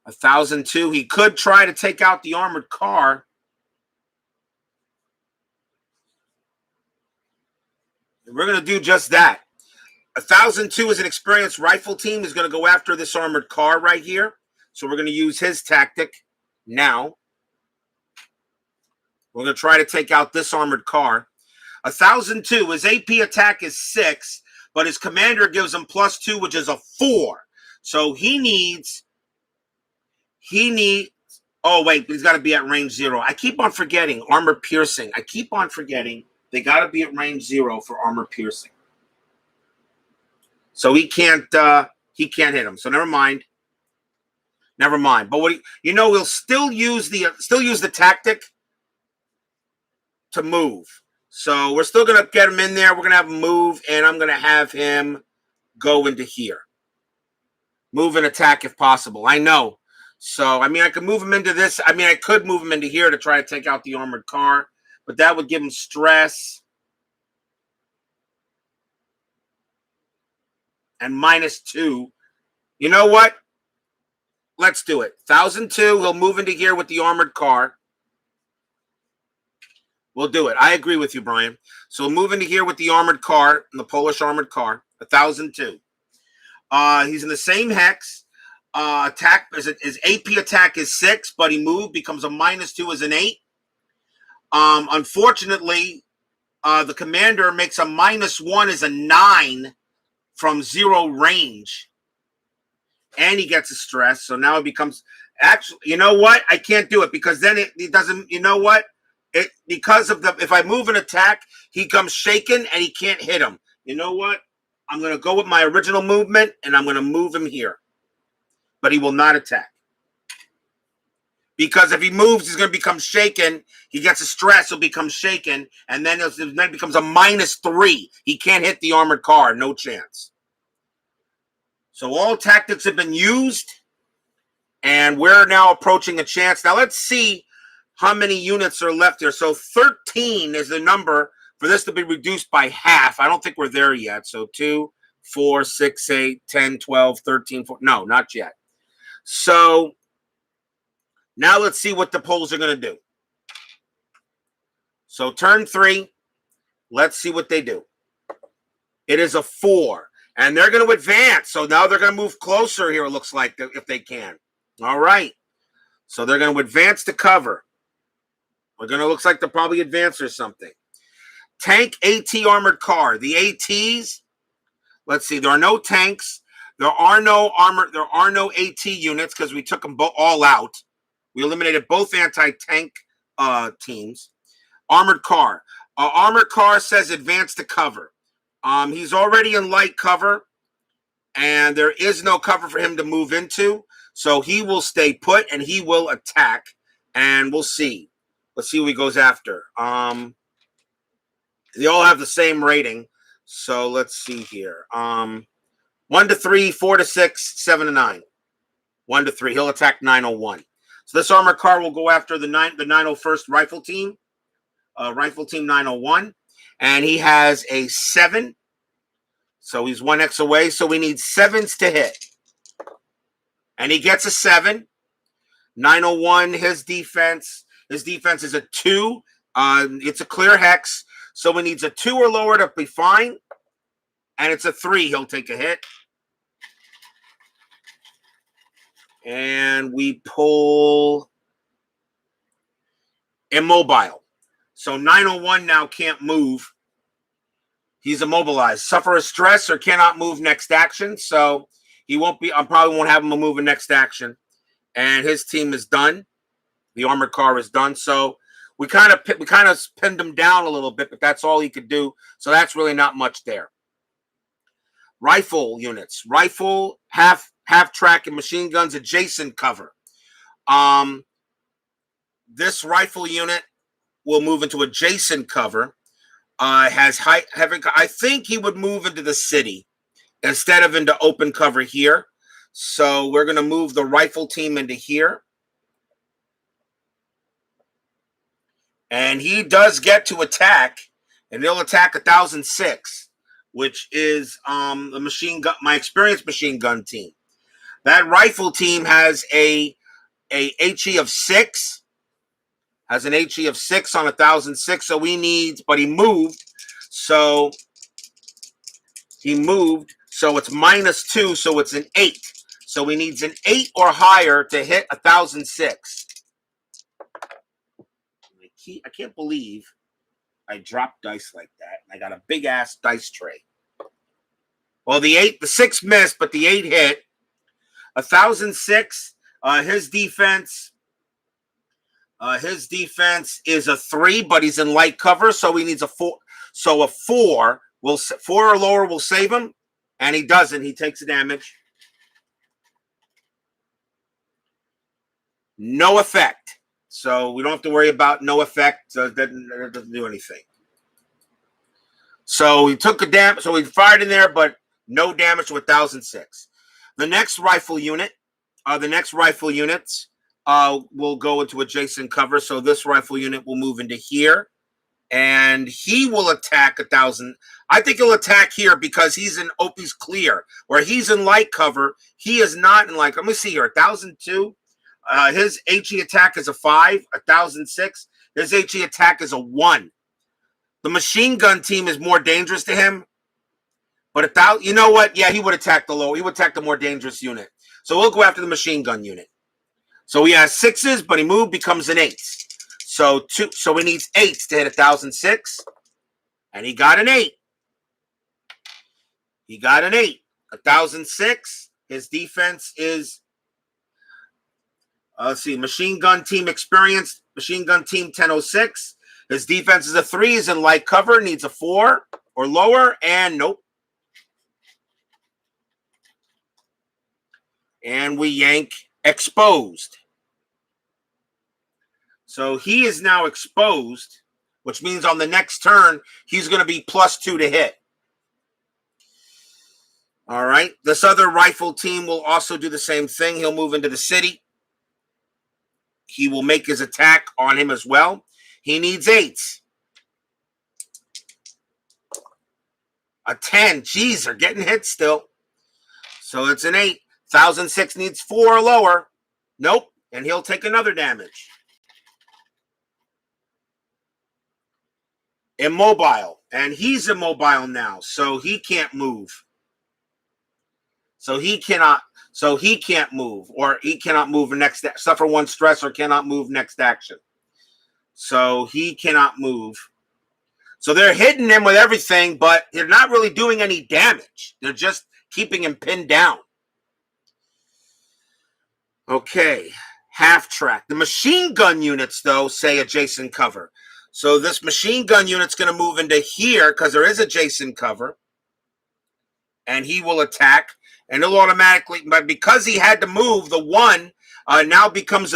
1002. He could try to take out the armored car. We're going to do just that. 1002 is an experienced rifle team. Is going to go after this armored car right here. So we're going to use his tactic now. We're going to try to take out this armored car. 1002, his AP attack is 6, but his commander gives him +2, which is a 4. So he needs, oh wait, he's got to be at range 0. I keep on forgetting armor piercing. I keep on forgetting. They got to be at range 0 for armor piercing. So he can't hit him. So never mind. But we'll still use the tactic to move. So we're still going to get him in there. We're going to have him move, and I'm going to have him go into here. Move and attack if possible. I know. So, I can move him into this. I could move him into here to try to take out the armored car, but that would give him stress. And -2. You know what? Let's do it. 1002, he'll move into here with the armored car. We'll do it. I agree with you, Brian. So we'll move into here with the armored car, the Polish armored car, 1002. He's in the same hex. Attack his AP attack is 6, but he moved, becomes a -2 as an 8. Unfortunately, the commander makes a -1 as a 9 from 0 range, and he gets a stress. So now it becomes actually. You know what? I can't do it because then it doesn't. You know what? Because of if I move an attack, he comes shaken and he can't hit him. You know what? I'm going to go with my original movement and I'm going to move him here, but he will not attack Because if he moves, he's going to become shaken. He gets a stress, he'll become shaken, and then it becomes a -3. He can't hit the armored car. No chance. So all tactics have been used, and we're now approaching a chance. Now let's see how many units are left here. So 13 is the number for this to be reduced by half. I don't think we're there yet. So 2, 4, 6, 8, 10, 12, 13, 14. No, not yet. So now let's see what the Poles are going to do. So turn 3, let's see what they do. It is a 4, and they're going to advance. So now they're going to move closer here, it looks like, if they can. All right. So they're going to advance to cover. We're going to looks like they'll probably advance or something. Tank AT armored car. The ATs, let's see, there are no tanks. There are no AT units because we took them all out. We eliminated both anti-tank teams. Armored car. Armored car says advance to cover. He's already in light cover, and there is no cover for him to move into. So he will stay put, and he will attack, and we'll see. Let's see who he goes after. They all have the same rating. So let's see here. 1 to 3, 4 to 6, 7 to 9. 1 to 3. He'll attack 901. So this armored car will go after the 901st Rifle Team. Rifle Team 901. And he has a 7. So he's 1x away. So we need 7s to hit. And he gets a 7. 901, his defense. His defense is a 2. It's a clear hex. So he needs a 2 or lower to be fine. And it's a 3. He'll take a hit. And we pull immobile. So 901 now can't move. He's immobilized. Suffer a stress or cannot move next action. So he won't be, I probably won't have him move in next action. And his team is done. The armored car is done. So we kind of pinned him down a little bit, but that's all he could do. So that's really not much there. Rifle units. Rifle, half track, and machine guns adjacent cover. This rifle unit will move into adjacent cover. Has height. I think he would move into the city instead of into open cover here. So we're going to move the rifle team into here. And he does get to attack, and they'll attack 1006, which is the machine gun, my experienced machine gun team. That rifle team has a HE of 6, has an HE of 6 on 1006. So we need, but he moved, so he moved, so it's -2, so it's an 8. So he needs an 8 or higher to hit 1006. I can't believe I dropped dice like that. I got a big ass dice tray. Well, the 6 missed, but the 8 hit. 1006. His defense is a 3, but he's in light cover, so he needs a 4. So a 4 or lower will save him, and he doesn't. He takes the damage. No effect. So we don't have to worry about no effect. So it doesn't do anything. So he took a damage. So he fired in there, but no damage to 1006. The next rifle units will go into adjacent cover. So this rifle unit will move into here, and he will attack 1000. I think he'll attack here because he's in Opie's clear, where he's in light cover. He is not in light. Let me see here. 1002. His HE attack is a 5. 1006. His HE attack is a 1. The machine gun team is more dangerous to him. But you know what? Yeah, he would attack the lower. He would attack the more dangerous unit. So we'll go after the machine gun unit. So he has 6s, but he moved, becomes an 8. So he needs 8s to hit 1006. And he got an 8. He got an 8. 1006. His defense is, let's see, machine gun team experienced, machine gun team 1006. His defense is a 3, is in light cover, needs a 4 or lower, and nope. And we yank exposed. So he is now exposed, which means on the next turn, he's going to be +2 to hit. All right. This other rifle team will also do the same thing. He'll move into the city. He will make his attack on him as well. He needs 8s. A 10. Jeez, they're getting hit still. So it's an 8. 1006 needs 4 or lower. Nope. And he'll take another damage. Immobile. And he's immobile now, so he can't move. So he can't move, or he cannot move next, suffer 1 stress or cannot move next action. So he cannot move. So they're hitting him with everything, but they're not really doing any damage. They're just keeping him pinned down. Okay, half track. The machine gun units, though, say adjacent cover. So this machine gun unit's going to move into here because there is adjacent cover. And he will attack. And he'll automatically, but because he had to move, the 1 now becomes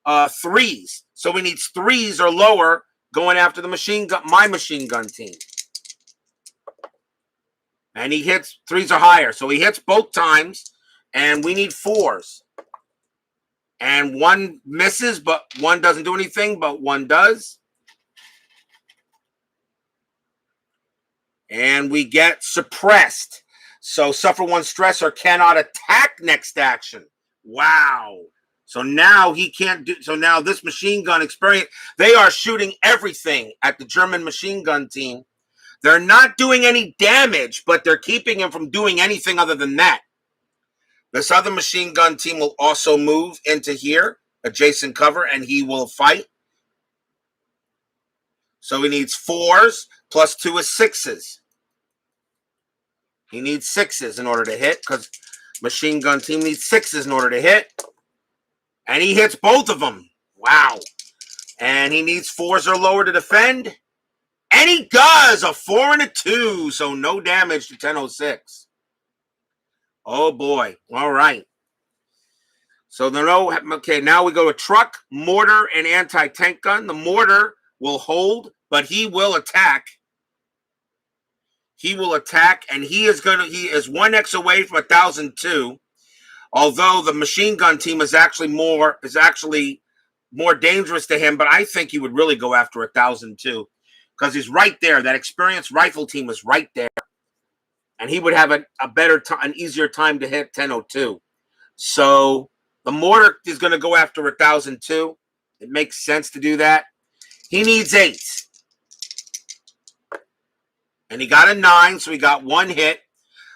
3s. So he needs 3s or lower going after the my machine gun team. And he hits 3s or higher. So he hits both times, and we need 4s. And 1 misses, but 1 doesn't do anything, but 1 does. And we get suppressed. So suffer 1 stress or cannot attack next action. Wow. So now he can't do, so now this machine gun experience, they are shooting everything at the German machine gun team. They're not doing any damage, but they're keeping him from doing anything other than that. This other machine gun team will also move into here, adjacent cover, and he will fight. So he needs 4s, +2 is 6s. He needs 6s in order to hit, because machine gun team needs 6s in order to hit. And he hits both of them. Wow. And he needs 4s or lower to defend. And he does a 4 and a 2, so no damage to 1006. Oh boy. All right. So okay, now we go to truck, mortar, and anti-tank gun. The mortar will hold, but he will attack. He will attack, and he is 1x away from 1002. Although the machine gun team is actually more dangerous to him, but I think he would really go after 1002 because he's right there. That experienced rifle team is right there, and he would have an easier time to hit 1002. So the mortar is going to go after 1002. It makes sense to do that. He needs 8s. And he got a 9, so he got 1 hit.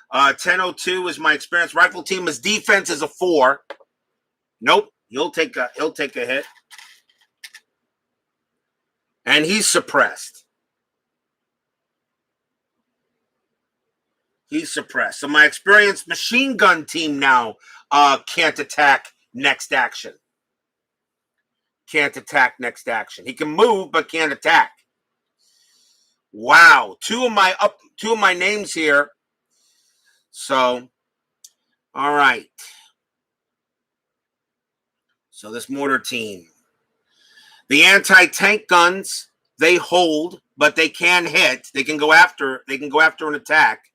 1002 is my experienced rifle team. His defense is a 4. Nope, he'll take a hit. And he's suppressed. He's suppressed. So my experienced machine gun team now can't attack next action. Can't attack next action. He can move, but can't attack. Wow, two of my names here. So, all right. So this mortar team, the anti-tank guns, they hold, but they can hit. They can go after an attack.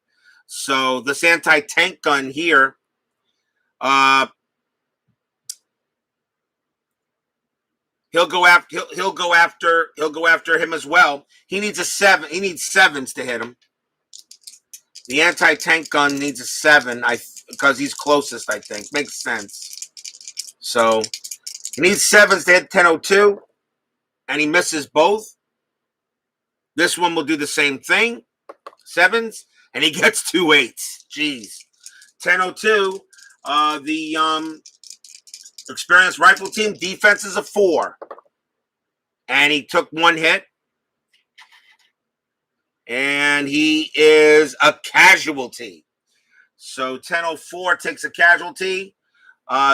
So this anti-tank gun here, he'll go after him as well. He needs a 7. He needs 7s to hit him. The anti-tank gun needs a 7, because he's closest, I think. Makes sense. So he needs 7s to hit 1002, and he misses both. This one will do the same thing. 7s, and he gets 2 8s. Jeez. 1002, the experienced rifle team, defense is a 4. And he took 1 hit. And he is a casualty. So 1004 takes a casualty.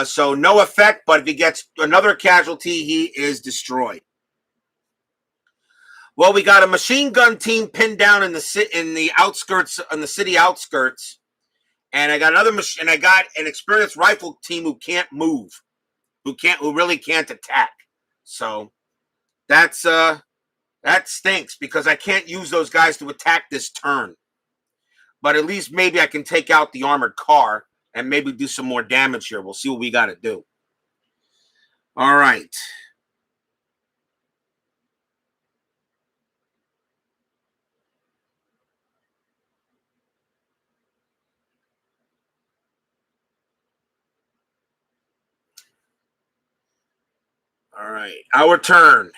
So no effect, but if he gets another casualty, he is destroyed. Well, we got a machine gun team pinned down in the city outskirts, and I got an experienced rifle team who can't move, who really can't attack. So that stinks because I can't use those guys to attack this turn. But at least maybe I can take out the armored car and maybe do some more damage here. We'll see what we got to do. All right. All right. Our turn.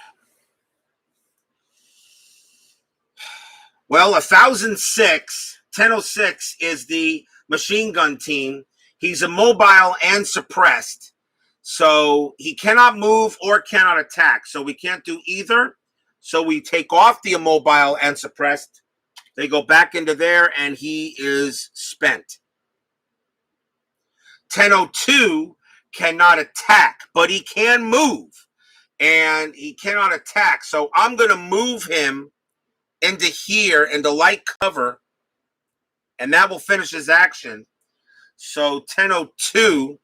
Well, 1006 is the machine gun team. He's immobile and suppressed. So he cannot move or cannot attack. So we can't do either. So we take off the immobile and suppressed. They go back into there, and he is spent. 1002 cannot attack, but he can move. And he cannot attack. So I'm going to move him into here, into light cover, and that will finish his action. So 1002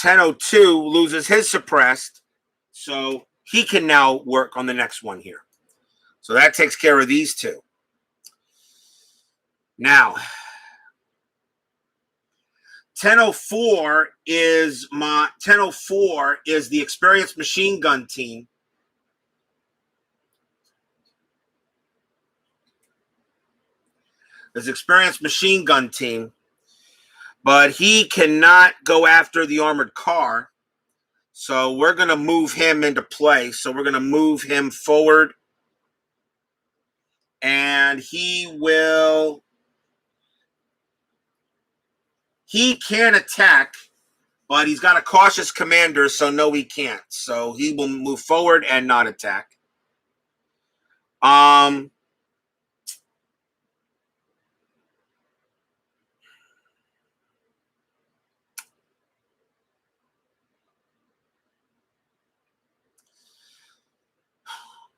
1002 loses his suppressed, so he can now work on the next one here. So that takes care of these two. Now, 1004 is the experienced machine gun team. His experienced machine gun team, but he cannot go after the armored car. So we're going to move him into play. So we're going to move him forward, and he can attack, but he's got a cautious commander, so no, he can't. So he will move forward and not attack.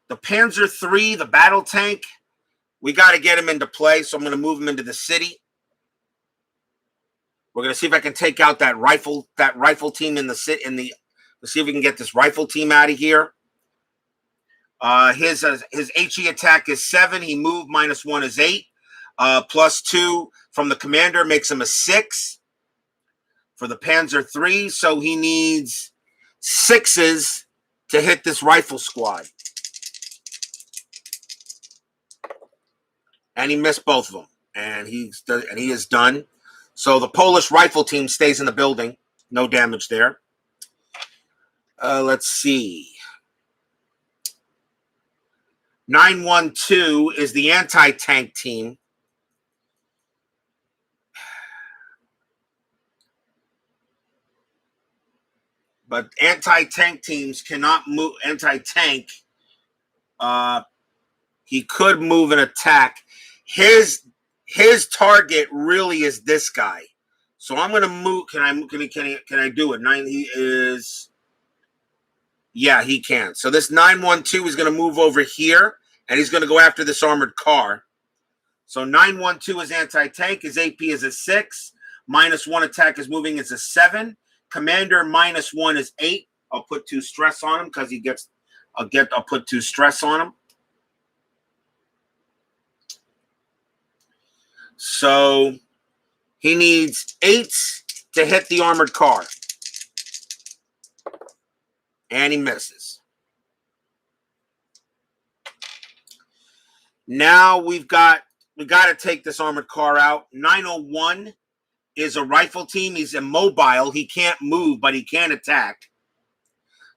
The Panzer III, the battle tank, we got to get him into play, so I'm going to move him into the city. We're going to see if I can take out that rifle team in the city. Let's see if we can get this rifle team out of here. His HE attack is 7. He moved, -1 is 8. +2 from the commander makes him a 6 for the Panzer III. So he needs 6s to hit this rifle squad. And he missed both of them. And he is done. So the Polish rifle team stays in the building. No damage there. Let's see. 912 is the anti-tank team. But anti-tank teams cannot move. Anti-tank, he could move and attack. His target really is this guy. So I'm going to move. Can I do it? He is. Yeah, he can. So this 912 is going to move over here, and he's going to go after this armored car. So 912 is anti-tank. His AP is a 6. -1 attack is moving is a 7. Commander -1 is 8. I'll put 2 stress on him because he gets. I'll put 2 stress on him. So he needs 8s to hit the armored car. And he misses. Now we got to take this armored car out. 901 is a rifle team. He's immobile. He can't move, but he can attack.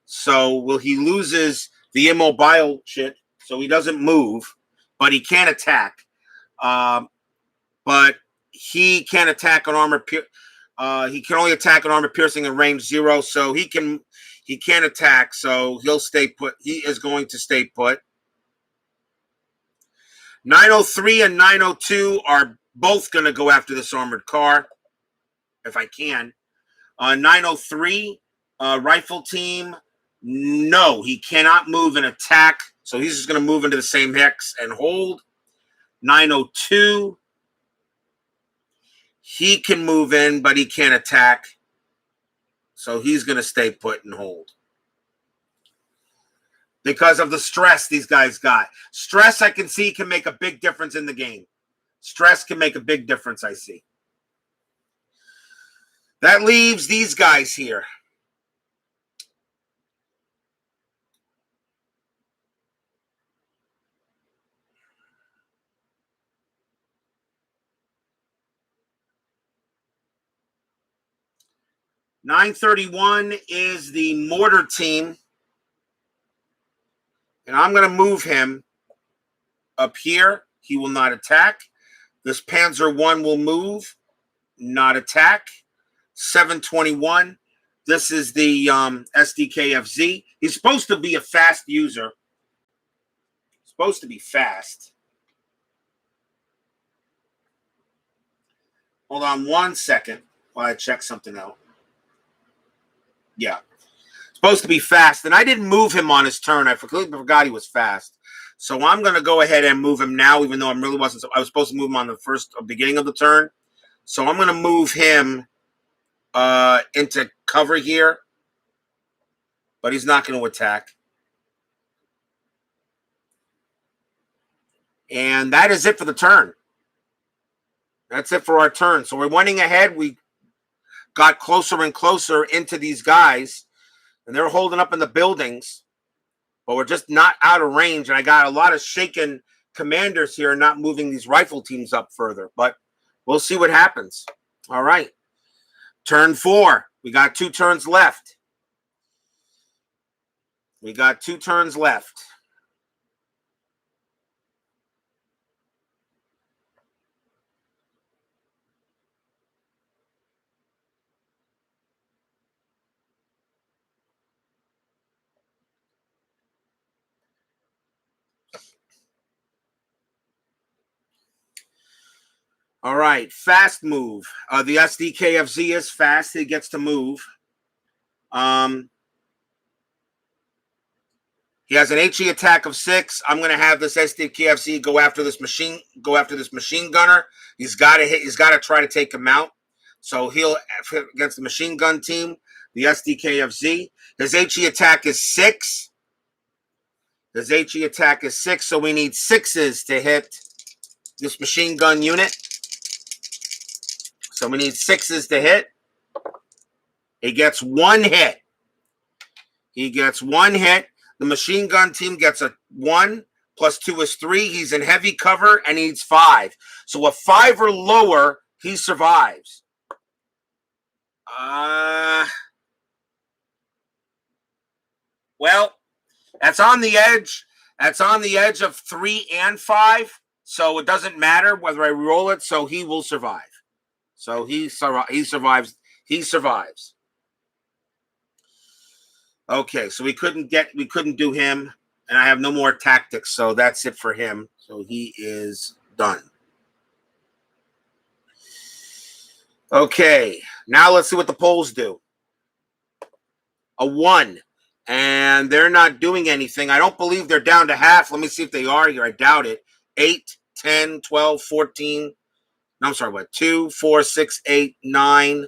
So he loses the immobile shit, so he doesn't move, but he can attack. But he can attack an armor. He can only attack an armor piercing in range 0, so he can attack. So he'll stay put. He is going to stay put. 903 and 902 are both going to go after this armored car, if I can. 903 rifle team. No, he cannot move and attack. So he's just going to move into the same hex and hold. 902. He can move in, but he can't attack. So he's going to stay put and hold. Because of the stress these guys got. Stress, I can see, can make a big difference in the game. Stress can make a big difference, I see. That leaves these guys here. .931 is the Mortar Team. And I'm going to move him up here. He will not attack. This Panzer I will move, not attack. 721. This is the SDKFZ. He's supposed to be a fast user. Supposed to be fast. Hold on 1 second while I check something out. Yeah. Supposed to be fast. And I didn't move him on his turn. I completely forgot he was fast. So I'm going to go ahead and move him now, even though I really wasn't. I was supposed to move him on the beginning of the turn. So I'm going to move him into cover here. But he's not going to attack. And that is it for the turn. That's it for our turn. So we're winning ahead. We got closer and closer into these guys. And they're holding up in the buildings. But we're just not out of range. And I got a lot of shaken commanders here not moving these rifle teams up further. But we'll see what happens. All right. Turn 4. We got 2 turns left. We got 2 turns left. All right, fast move. The SDKFZ is fast. He gets to move. He has an HE attack of 6. I'm going to have this SDKFZ go after this machine gunner. He's got to hit. He's got to try to take him out. So he'll against the machine gun team, the SDKFZ. His HE attack is 6. His HE attack is 6. So we need 6s to hit this machine gun unit. So we need 6s to hit. He gets 1 hit. He gets 1 hit. The machine gun team gets a 1 plus 2 is 3. He's in heavy cover and needs 5. So a 5 or lower, he survives. Well, that's on the edge. That's on the edge of 3 and 5. So it doesn't matter whether I roll it. So he will survive. So he survives. He survives. Okay, so we couldn't do him, and I have no more tactics, so that's it for him. So he is done. Okay, now let's see what the Poles do. A 1, and they're not doing anything. I don't believe they're down to half. Let me see if they are here. I doubt it. 8, 10, 12, 14. No, I'm sorry, what? 2, 4, 6, 8, 9,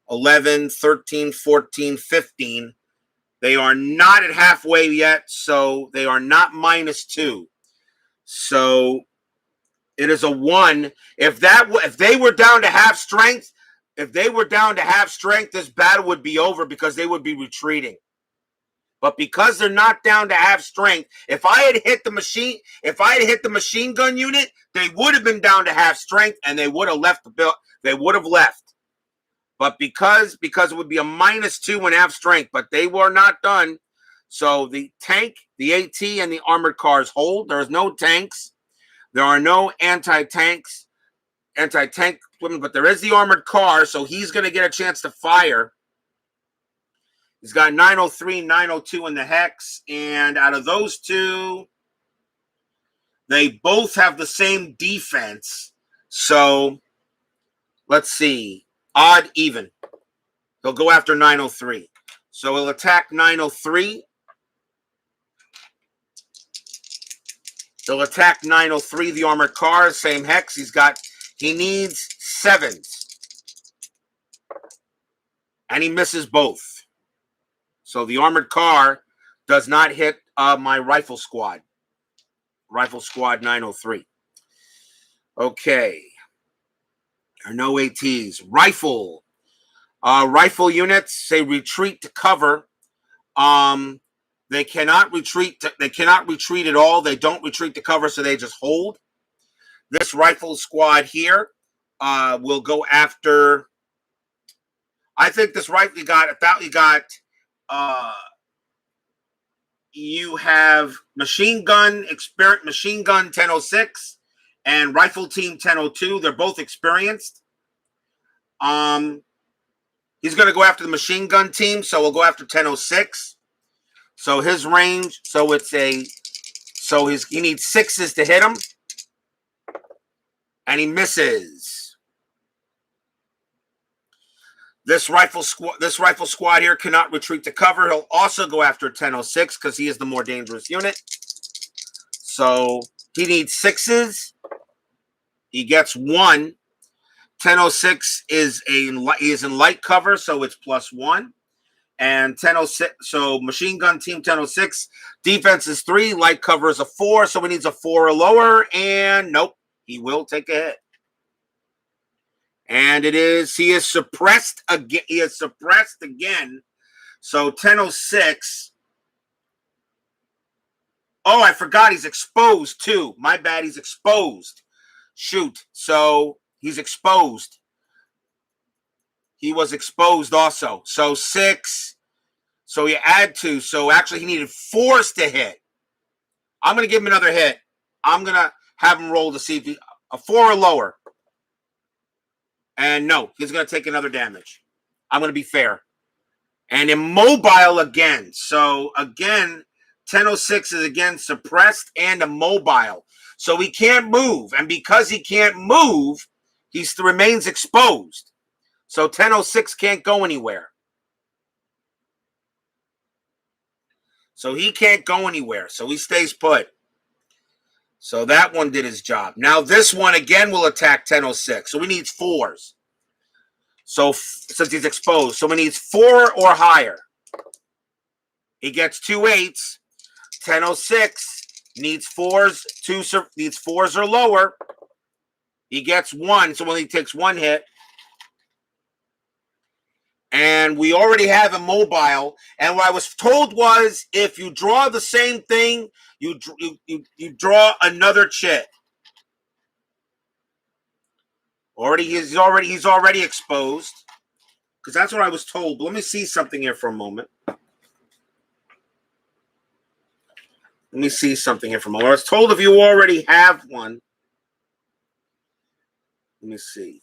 11, 13, 14, 15. They are not at halfway yet, so they are not -2. So it is a 1. If they were down to half strength, this battle would be over because they would be retreating. But because they're not down to half strength, if I had hit the machine gun unit, they would have been down to half strength and they would have left the bill. They would have left. But because it would be a -2 in half strength, but they were not done. So the tank, the AT, and the armored cars hold. There's no tanks. There are no anti-tank equipment, but there is the armored car, so he's going to get a chance to fire. He's got 903, 902 in the hex, and out of those 2, they both have the same defense. So let's see. Odd, even. He'll go after 903. So he'll attack 903. He'll attack 903, the armored car, same hex. He needs 7s. And he misses both. So the armored car does not hit my rifle squad. Rifle squad 903. Okay. There are no ATs. Rifle. Rifle units say retreat to cover. They cannot retreat. They cannot retreat at all. They don't retreat to cover, so they just hold. This rifle squad here will go after. I think this rifle you have machine gun 1006 and rifle team 1002. They're both experienced. He's going to go after the machine gun team, so we'll go after 1006. So his range, he needs 6s to hit him, and he misses. This rifle squad here cannot retreat to cover. He'll also go after 1006 because he is the more dangerous unit. So he needs 6s. He gets 1. 1006 is in light cover, so it's +1. And 1006, so machine gun team 1006, defense is 3, light cover is a 4, so he needs a 4 or lower, and nope, he will take a hit. And he is suppressed again. So 1006. Oh, I forgot he's exposed too. My bad, he's exposed. Shoot. So he's exposed. He was exposed also. So 6. So you add 2. So actually he needed 4s to hit. I'm going to give him another hit. I'm going to have him roll to see if a 4 or lower. And no, he's going to take another damage. I'm going to be fair. And immobile again. So again, 1006 is again suppressed and immobile. So he can't move. And because he can't move, he remains exposed. So 1006 can't go anywhere. So he can't go anywhere. So he stays put. So that one did his job. Now this one again will attack 1006. So he needs 4s. So since he's exposed. So he needs 4 or higher. He gets 2 8s. 1006 needs 4s. Needs 4s or lower. He gets 1. So when he takes 1 hit. And we already have immobile. And what I was told was, if you draw the same thing, you draw another chit. He's already exposed. Because that's what I was told. But let me see something here for a moment. I was told if you already have one. Let me see.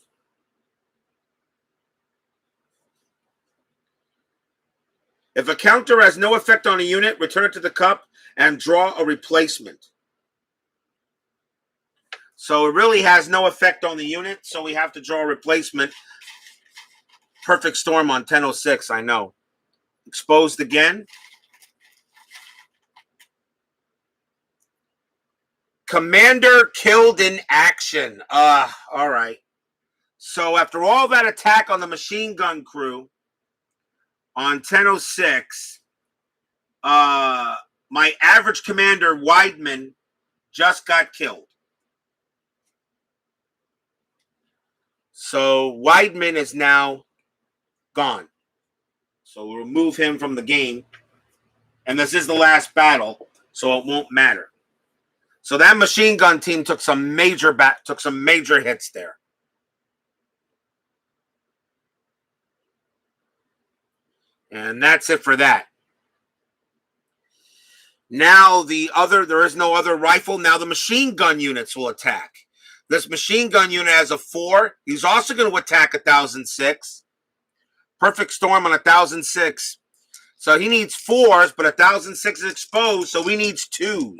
If a counter has no effect on a unit, return it to the cup and draw a replacement. So it really has no effect on the unit, so we have to draw a replacement. Perfect storm on 1006, I know. Exposed again. Commander killed in action. All right. So after all that attack on the machine gun crew, on 1006, my average commander, Weidman, just got killed. So Weidman is now gone. So we'll remove him from the game. And this is the last battle, so it won't matter. So that machine gun team took some major hits there. And that's it for that. Now there is no other rifle. Now the machine gun units will attack. This machine gun unit has a 4. He's also going to attack 1006. Perfect storm on 1006. So he needs 4s, but 1006 is exposed, so he needs 2s.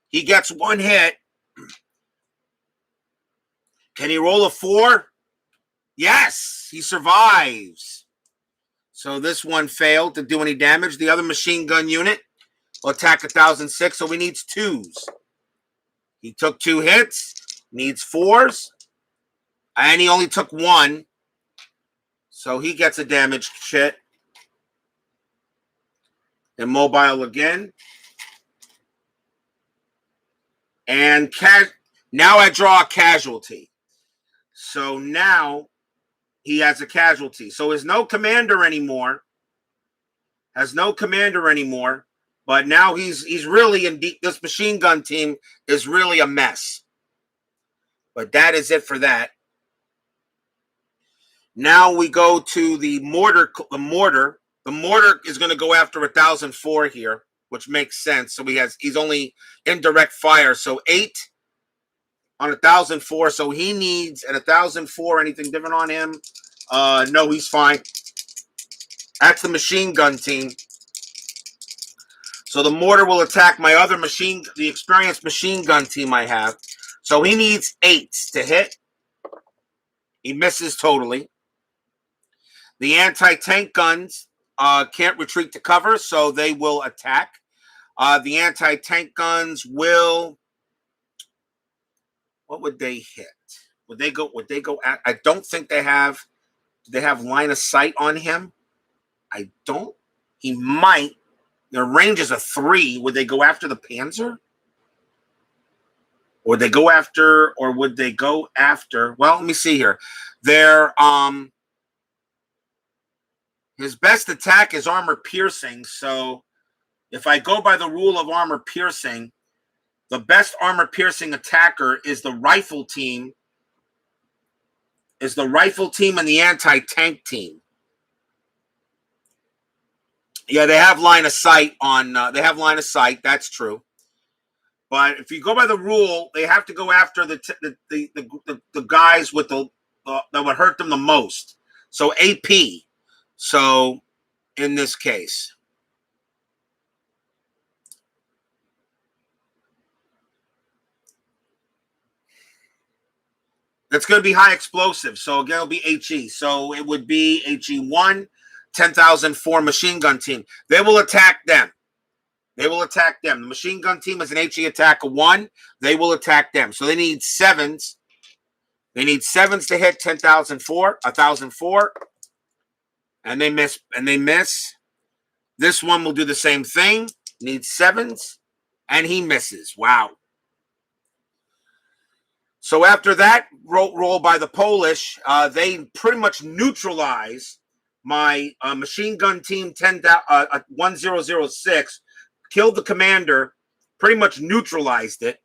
He gets 1 hit. Can he roll a 4? Yes, he survives. So this one failed to do any damage. The other machine gun unit will attack 1006, so he needs 2s. He took 2 hits, needs 4s, and he only took 1. So he gets a damaged hit. Immobile again. And now I draw a casualty. So now he has a casualty. So there's no commander anymore. But now he's really in deep. This machine gun team is really a mess. But that is it for that. Now we go to the mortar. The mortar is going to go after 1004 here, which makes sense. So he's only indirect fire. So 8 on 1004. So he needs at 1004. Anything different on him? No, he's fine. That's the machine gun team. So the mortar will attack my other the experienced machine gun team I have. So he needs 8s to hit. He misses totally. The anti-tank guns can't retreat to cover, so they will attack. The anti-tank guns will. What would they hit? Would they go at? I don't think they have. Do they have line of sight on him? I don't. He might. Their range is a 3. Would they go after the Panzer? Or would they go after? Well, let me see here. Their his best attack is armor piercing. So if I go by the rule of armor piercing, the best armor piercing attacker is the rifle team. And the anti-tank team. Yeah, they have line of sight on. They have line of sight. That's true. But if you go by the rule, they have to go after the guys with that would hurt them the most. So AP. So in this case, that's going to be high explosive. So again, it'll be HE. So it would be HE1, 10,004 machine gun team. They will attack them. The machine gun team is an HE attack of 1. They will attack them. So they need 7s. They need 7s to hit 1004. And they miss. This one will do the same thing. Needs 7s. And he misses. Wow. So after that roll by the Polish, they pretty much neutralize my machine gun team 1006. Killed the commander, pretty much neutralized it.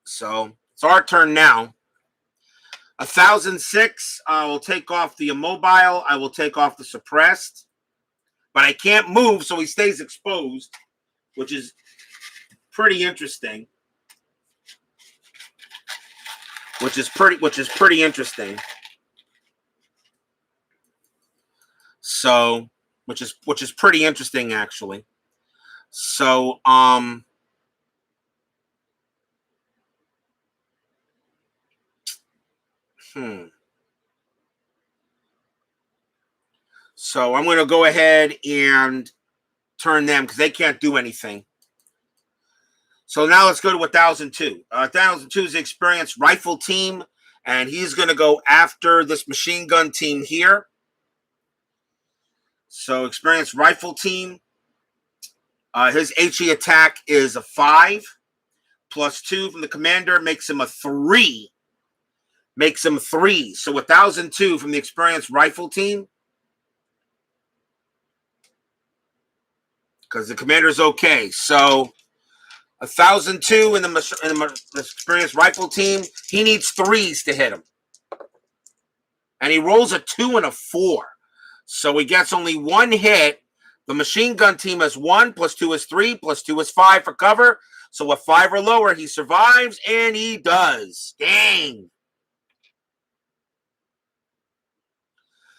So it's our turn now. 1006, I will take off the immobile. I will take off the suppressed. But I can't move, so he stays exposed, which is pretty interesting. Which is pretty interesting. So, which is pretty interesting actually. So, So I'm going to go ahead and turn them because they can't do anything. So now let's go to 1002. 1002 is the experienced rifle team, and he's going to go after this machine gun team here. So experienced rifle team. His HE attack is a 5. +2 from the commander makes him a 3. So 1002 from the experienced rifle team. Because the commander's okay. So 1002 in the experienced rifle team. He needs 3s to hit him. And he rolls a 2 and a 4. So he gets only 1 hit. The machine gun team has 1, +2 is 3, +2 is 5 for cover. So a 5 or lower, he survives, and he does. Dang.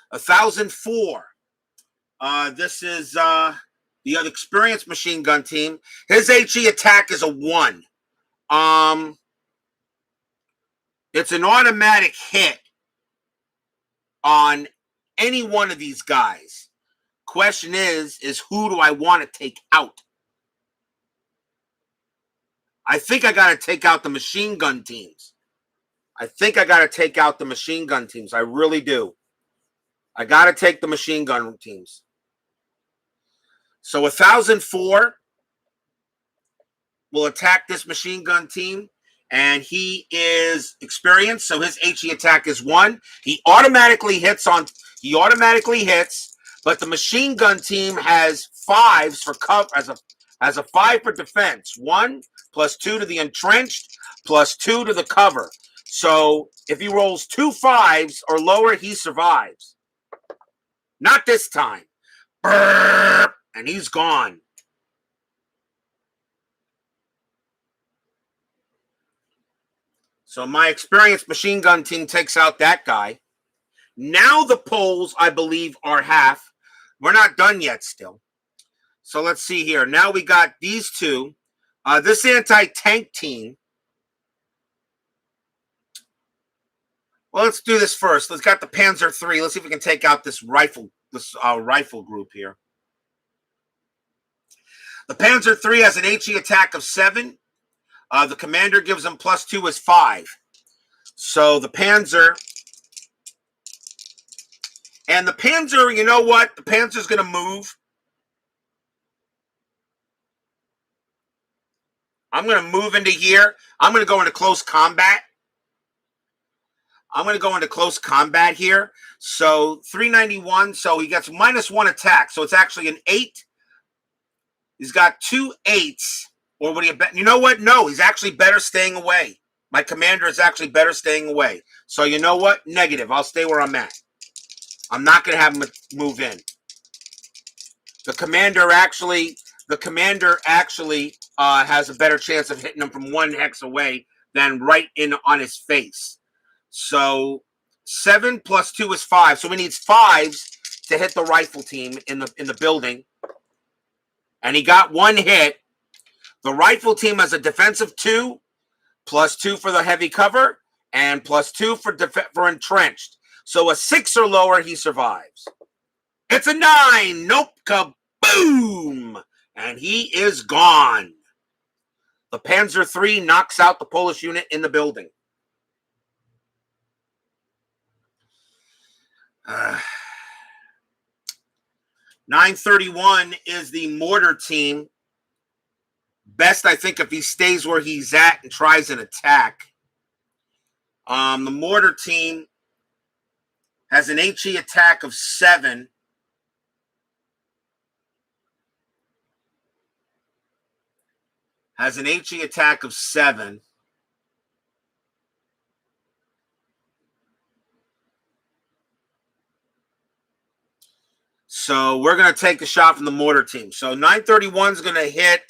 1004. This is the other experienced machine gun team. His HE attack is a 1. It's an automatic hit on any one of these guys. Question is who do I want to take out? I think I got to take out the machine gun teams. I think I got to take out the machine gun teams. I really do. I got to take the machine gun teams. So 1004 will attack this machine gun team. And he is experienced, so his HE attack is 1. He automatically hits, but the machine gun team has 5s for cover, as a 5 for defense. 1 plus 2 to the entrenched, plus 2 to the cover. So if he rolls 2 5s or lower, he survives. Not this time. Brrr, and he's gone. So my experienced machine gun team takes out that guy. Now the Poles, I believe, are half. We're not done yet still. So let's see here. Now we got these two. This anti-tank team. Well, let's do this first. Let's got the Panzer III. Let's see if we can take out this rifle group here. The Panzer III has an HE attack of 7. The commander gives him plus 2 is 5. So the Panzer, and the Panzer, you know what? The Panzer's going to move. I'm going to move into here. I'm going to go into close combat. Here. So 391. So he gets -1 attack. So it's actually an 8. He's got 2 8s. Or would he bet? You know what? No, he's actually better staying away. My commander is actually better staying away. So you know what? Negative. I'll stay where I'm at. I'm not going to have him move in. The commander actually has a better chance of hitting him from 1 hex away than right in on his face. So 7 plus 2 is 5. So he needs 5s to hit the rifle team in the building. And he got 1 hit. The rifle team has a defensive 2, plus 2 for the heavy cover, and plus 2 for entrenched. So a 6 or lower, he survives. It's a 9. Nope. Kaboom! And he is gone. The Panzer III knocks out the Polish unit in the building. Uh, 931 is the Mortar Team. Best, I think, if he stays where he's at and tries an attack. The Mortar Team has an HE attack of 7. So we're going to take a shot from the Mortar Team. So 931 is going to hit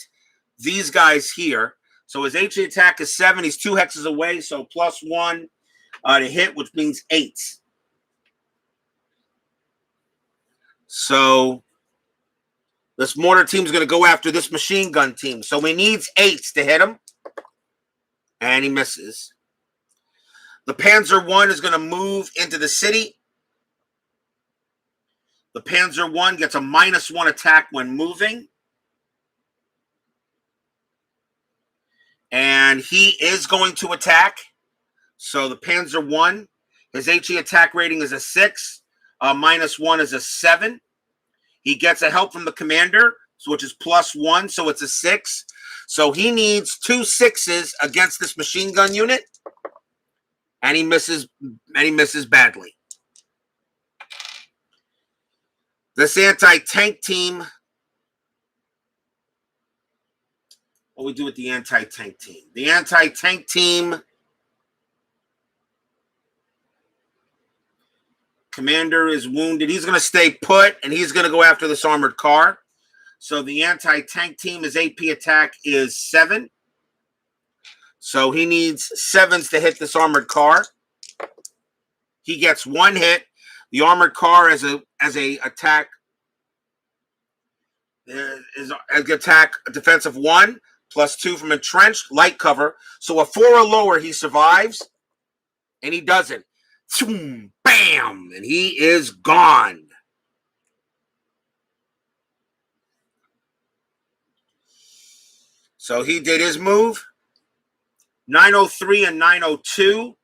these guys here. So his HE attack is 7. He's 2 hexes away. So +1 to hit, which means 8. So this Mortar Team is going to go after this machine gun team. So he needs 8s to hit him. And he misses. The Panzer I is going to move into the city. The Panzer I gets a -1 attack when moving. And he is going to attack. So the Panzer I, his HE attack rating is a 6. -1 is a 7. He gets a help from the commander, which is +1, so it's a 6. So he needs 2 6s against this machine gun unit. And he misses badly. This anti-tank team. What do we do with the anti-tank team? The anti-tank team. Commander is wounded. He's going to stay put, and he's going to go after this armored car. So the anti-tank team, his AP attack is 7. So he needs 7s to hit this armored car. He gets 1 hit. The armored car as a attack is attack defensive 1 +2 from entrenched light cover. So a 4 or lower, he survives, and he doesn't. Bam! And he is gone. So he did his move. 903 and 902,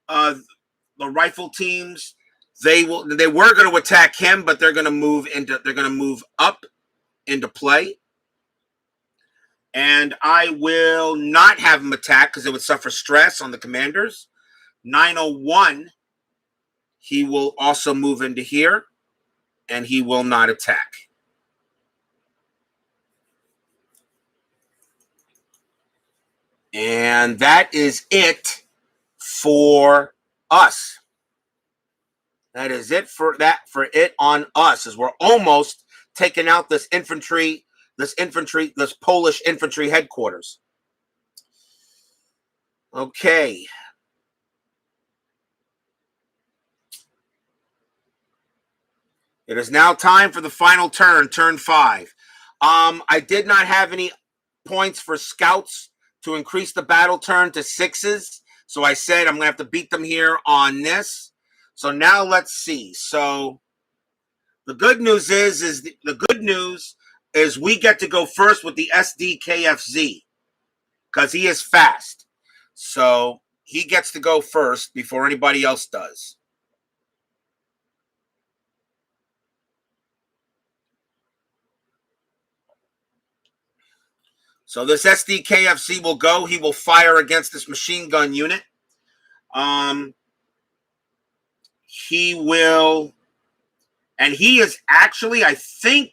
the rifle teams, they were going to attack him, but they're going to move up into play. And I will not have him attack because it would suffer stress on the commanders. 901, he will also move into here, and he will not attack. And that is it for us. That is it for it on us, as we're almost taking out this Polish infantry headquarters. Okay. It is now time for the final turn, turn 5. I did not have any points for scouts to increase the battle turn to 6s. So I said I'm going to have to beat them here on this. So now let's see. So the good news is we get to go first with the SDKFZ because he is fast. So he gets to go first before anybody else does. So this SDKFZ will go. He will fire against this machine gun unit. He will, and he is actually, I think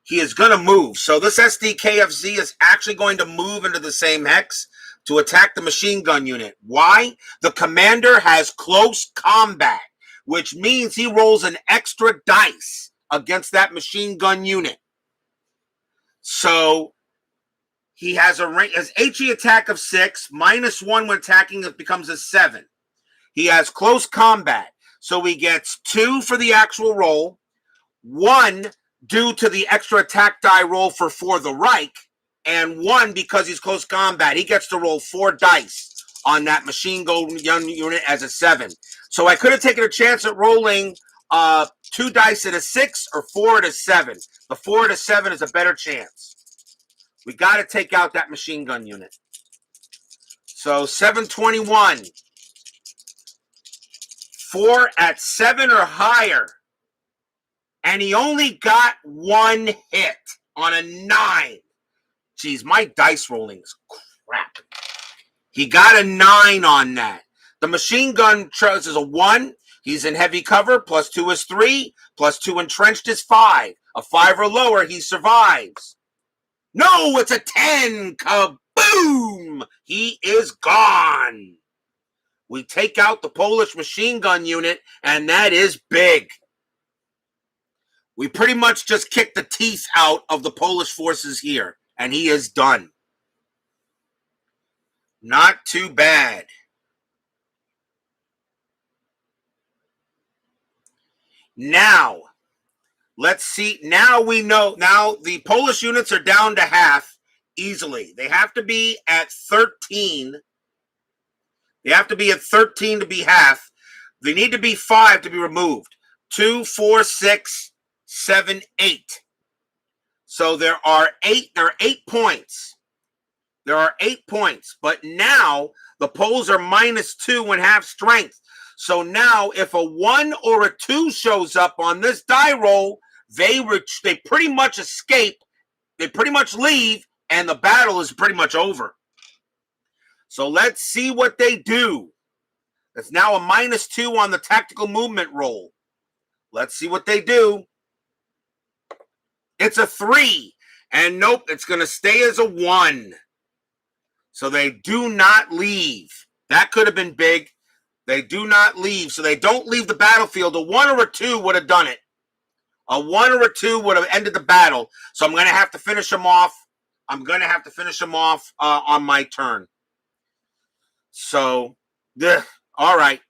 he is going to move. So this SDKFZ is actually going to move into the same hex to attack the machine gun unit. Why? The commander has close combat, which means he rolls an extra dice against that machine gun unit. So he has his HE attack of 6, -1 when attacking, it becomes a 7. He has close combat, so he gets 2 for the actual roll, 1 due to the extra attack die roll for the Reich, and 1 because he's close combat. He gets to roll 4 dice on that machine gun unit as a 7. So I could have taken a chance at rolling 2 dice at a 6 or 4 at a 7. The 4 at a 7 is a better chance. We got to take out that machine gun unit. So 721. 4 at 7 or higher. And he only got 1 hit on a 9. Geez, my dice rolling is crap. He got a 9 on that. The machine gun is a 1. He's in heavy cover. +2 is 3. +2 entrenched is 5. A 5 or lower, he survives. No, it's a 10. Kaboom! He is gone. We take out the Polish machine gun unit, and that is big. We pretty much just kicked the teeth out of the Polish forces here, and he is done. Not too bad. Now, let's see. Now we know. Now the Polish units are down to half easily. They have to be at 13. They have to be at 13 to be half. They need to be 5 to be removed. 2, 4, 6, 7, 8. So there are 8. There are 8 points. There are 8 points. But now the Poles are -2 when half strength. So now if a 1 or a 2 shows up on this die roll, they pretty much escape. They pretty much leave, and the battle is pretty much over. So let's see what they do. It's now a -2 on the tactical movement roll. Let's see what they do. It's a 3. And nope, it's going to stay as a 1. So they do not leave. That could have been big. They do not leave. So they don't leave the battlefield. A 1 or a 2 would have done it. A 1 or a 2 would have ended the battle. So I'm going to have to finish them off. I'm going to have to finish them off on my turn. So, all right.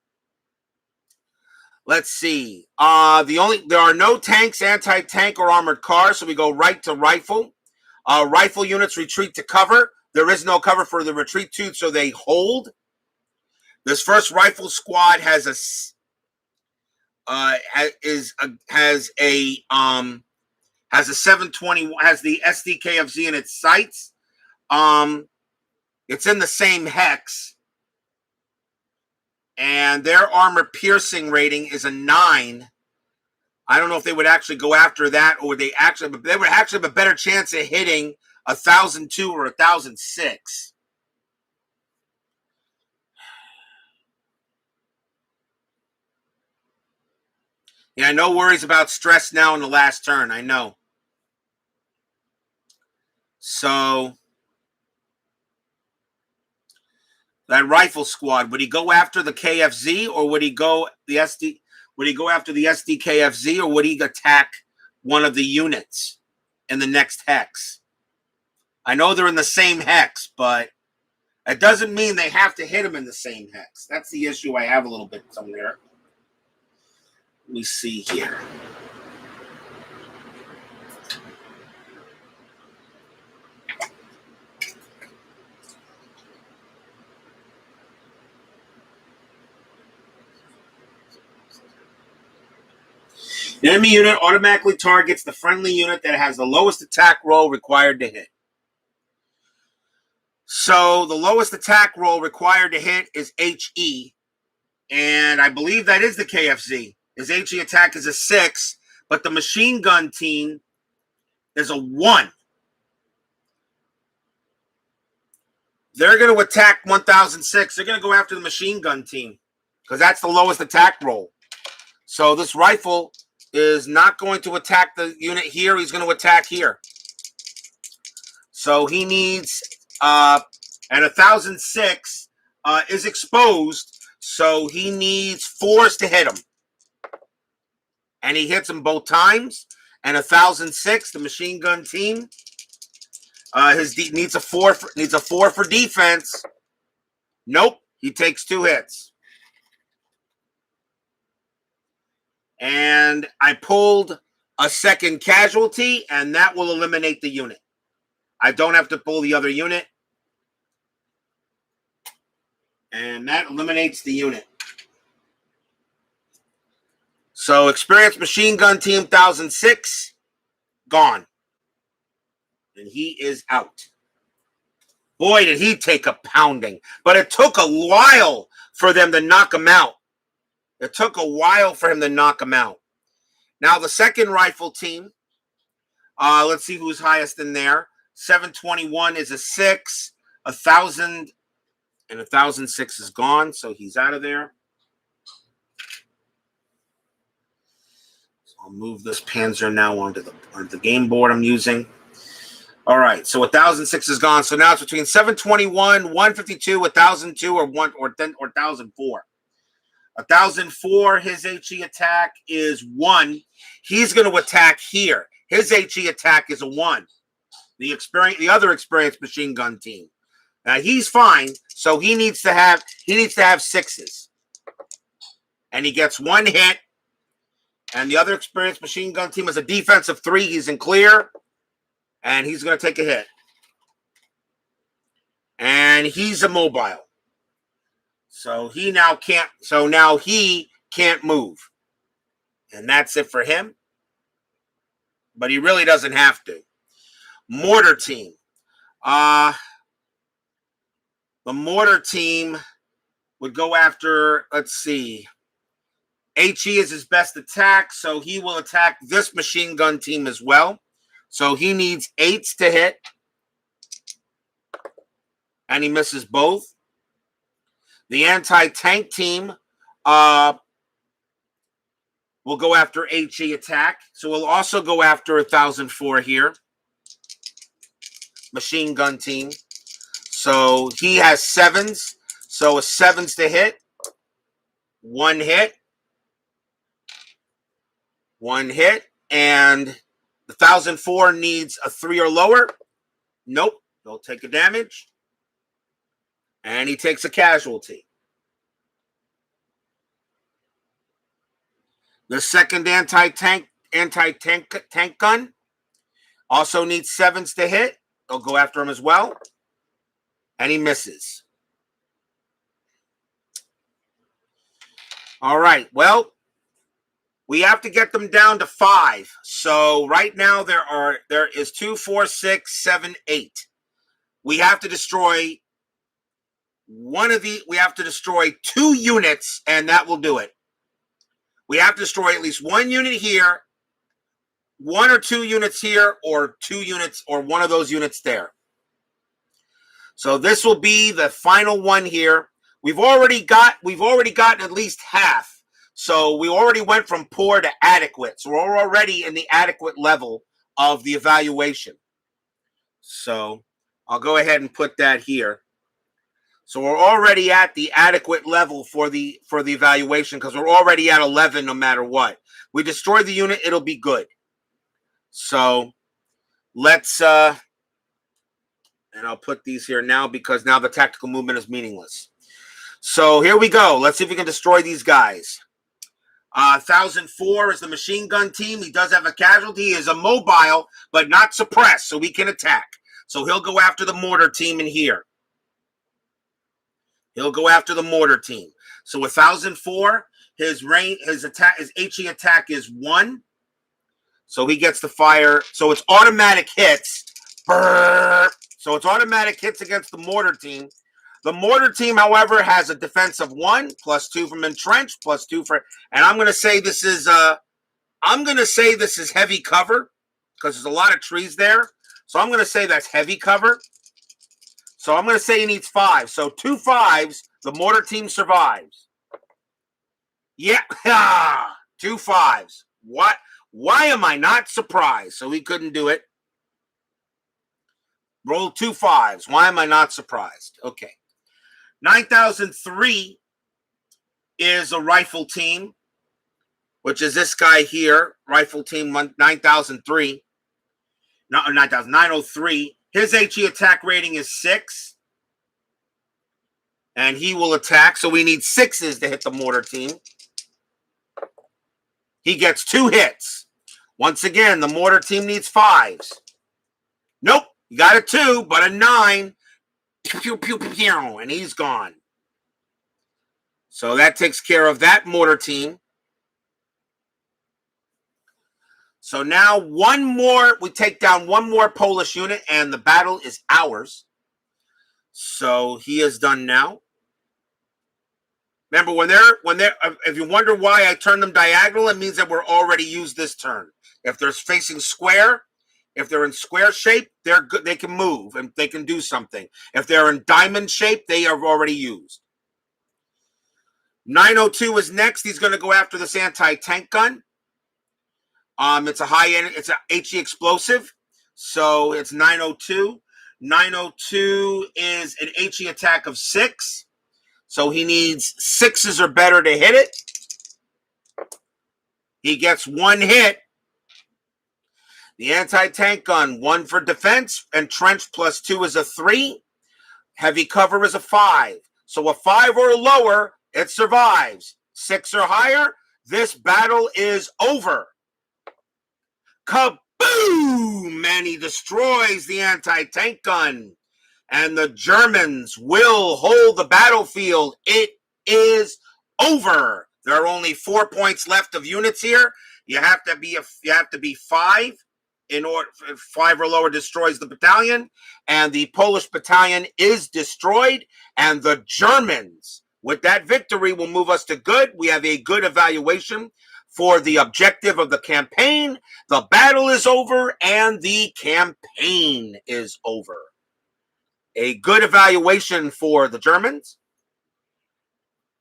Let's see. There are no tanks, anti-tank, or armored cars, so we go right to rifle. Rifle units retreat to cover. There is no cover for the retreat to, so they hold. This first rifle squad has a 720, has the SDKFZ in its sights. It's in the same hex. And their armor piercing rating is a 9. I don't know if they would actually go after that, or they would actually have a better chance of hitting 1,002 or 1,006. Yeah, no worries about stress now in the last turn. I know. So that rifle squad, would he go after the KFZ, or would he go the SD? Would he go after the SDKFZ, or would he attack one of the units in the next hex? I know they're in the same hex, but it doesn't mean they have to hit him in the same hex. That's the issue I have a little bit somewhere. Let me see here. The enemy unit automatically targets the friendly unit that has the lowest attack roll required to hit. So the lowest attack roll required to hit is HE, and I believe that is the KFZ. His HE attack is a 6, but the machine gun team is a 1. They're going to attack 1006. They're going to go after the machine gun team because that's the lowest attack roll. So this rifle is not going to attack the unit here. He's going to attack here. So he needs, and 1006 is exposed, so he needs 4s to hit him. And he hits him both times. And 1006, the machine gun team, needs a 4 for defense. Nope, he takes 2 hits. And I pulled a second casualty, and that will eliminate the unit. I don't have to pull the other unit. And that eliminates the unit. So, experienced machine gun team 1006, gone. And he is out. Boy, did he take a pounding. But it took a while for them to knock him out. It took a while for him to knock him out. Now, the second rifle team, let's see who's highest in there. 721 is a 6. 1,000 and 1006 is gone, so he's out of there. So I'll move this Panzer now onto the game board I'm using. All right, so 1006 is gone. So now it's between 721, 152, 1002, or 1004. 1004, his HE attack is 1. He's going to attack here. His HE attack is a 1. The other experienced machine gun team. Now he's fine, so he needs to have 6s. And he gets 1 hit. And the other experienced machine gun team is a defensive 3. He's in clear. And he's going to take a hit. And he's immobile. So now he can't move. And that's it for him. But he really doesn't have to. Mortar team. The mortar team would go after, let's see. HE is his best attack, so he will attack this machine gun team as well. So he needs 8s to hit. And he misses both. The anti-tank team will go after HE attack. So we'll also go after 1004 here. Machine gun team. So he has 7s. So a 7s to hit. 1 hit. 1 hit. And the 1004 needs a 3 or lower. Nope. He'll take a damage. And he takes a casualty. The second anti-tank gun also needs 7s to hit. They'll go after him as well. And he misses. All right. Well, we have to get them down to 5. So right now there is 2, 4, 6, 7, 8. We have to destroy we have to destroy 2 units, and that will do it. We have to destroy at least 1 unit here, 1 or 2 units here, or 2 units, or 1 of those units there. So this will be the final one here. We've already gotten at least half. So we already went from poor to adequate. So we're already in the adequate level of the evaluation. So I'll go ahead and put that here. So we're already at the adequate level for the evaluation, because we're already at 11 no matter what. We destroy the unit, it'll be good. So let's and I'll put these here now, because now the tactical movement is meaningless. So here we go. Let's see if we can destroy these guys. 1004 is the machine gun team. He does have a casualty. He is immobile, but not suppressed, so we can attack. So he'll go after the mortar team in here. He'll go after the mortar team. So 1004, his HE attack is 1. So he gets to fire. So it's automatic hits. Brrr. So it's automatic hits against the mortar team. The mortar team, however, has a defense of 1, +2 from entrenched, +2 for. And I'm going to say this is heavy cover, because there's a lot of trees there. So I'm going to say that's heavy cover. So I'm going to say he needs 5. So 2 5s, the mortar team survives. Yeah, 2 5s. What? Why am I not surprised? So he couldn't do it. Roll 2 5s. Why am I not surprised? Okay. 9003 is a rifle team, which is this guy here. Rifle team 9003. No, 903. His HE attack rating is 6. And he will attack. So we need 6s to hit the mortar team. He gets 2 hits. Once again, the mortar team needs 5s. Nope. You got a 2, but a 9. Pew, pew, pew, pew, and he's gone. So that takes care of that mortar team. So now one more, we take down 1 more Polish unit, and the battle is ours. So he is done now. Remember, when they're, if you wonder why I turned them diagonal, it means that we're already used this turn. If they're facing square, if they're in square shape, they're good. They can move and they can do something. If they're in diamond shape, they are already used. 902 is next. He's going to go after this anti-tank gun. It's a high-end, it's a HE explosive. So it's 902. 902 is an HE attack of 6. So he needs 6s or better to hit it. He gets 1 hit. The anti-tank gun, 1 for defense. Entrenched +2 is a 3. Heavy cover is a 5. So a 5 or lower, it survives. 6 or higher, this battle is over. Kaboom! And he destroys the anti-tank gun. And the Germans will hold the battlefield. It is over. There are only 4 points left of units here. You have to be 5 in order. 5 or lower destroys the battalion, and the Polish battalion is destroyed. And the Germans, with that victory, will move us to good. We have a good evaluation for the objective of the campaign. The battle is over, and the campaign is over. A good evaluation for the Germans.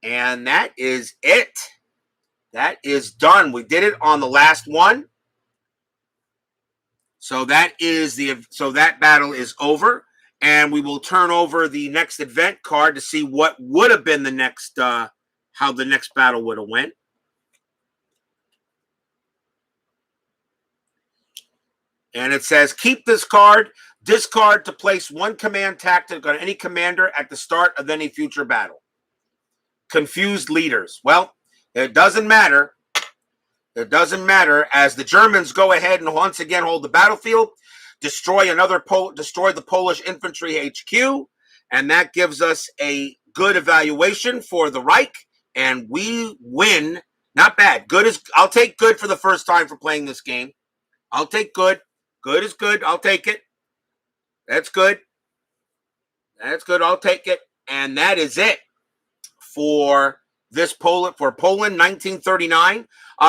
And that is it. That is done. We did it on the last one. So that battle is over. And we will turn over the next event card to see what would have been the next, how the next battle would have went. And it says, keep this card. Discard to place 1 command tactic on any commander at the start of any future battle. Confused leaders. Well, it doesn't matter. It doesn't matter, as the Germans go ahead and once again hold the battlefield, destroy the Polish Infantry HQ, and that gives us a good evaluation for the Reich, and we win. Not bad. Good is, I'll take good for the first time for playing this game. I'll take good. Good is good. I'll take it. That's good. That's good. I'll take it. And that is it for Poland 1939.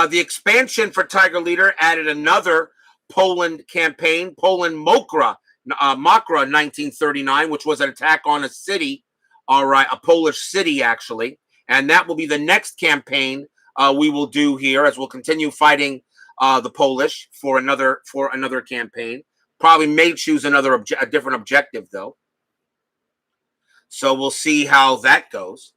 The expansion for Tiger Leader added another Poland campaign, Poland Mokra 1939, which was an attack on a city, all right, a Polish city actually, and that will be the next campaign we will do here as we'll continue fighting the Polish for another campaign. Probably may choose a different objective though, so we'll see how that goes.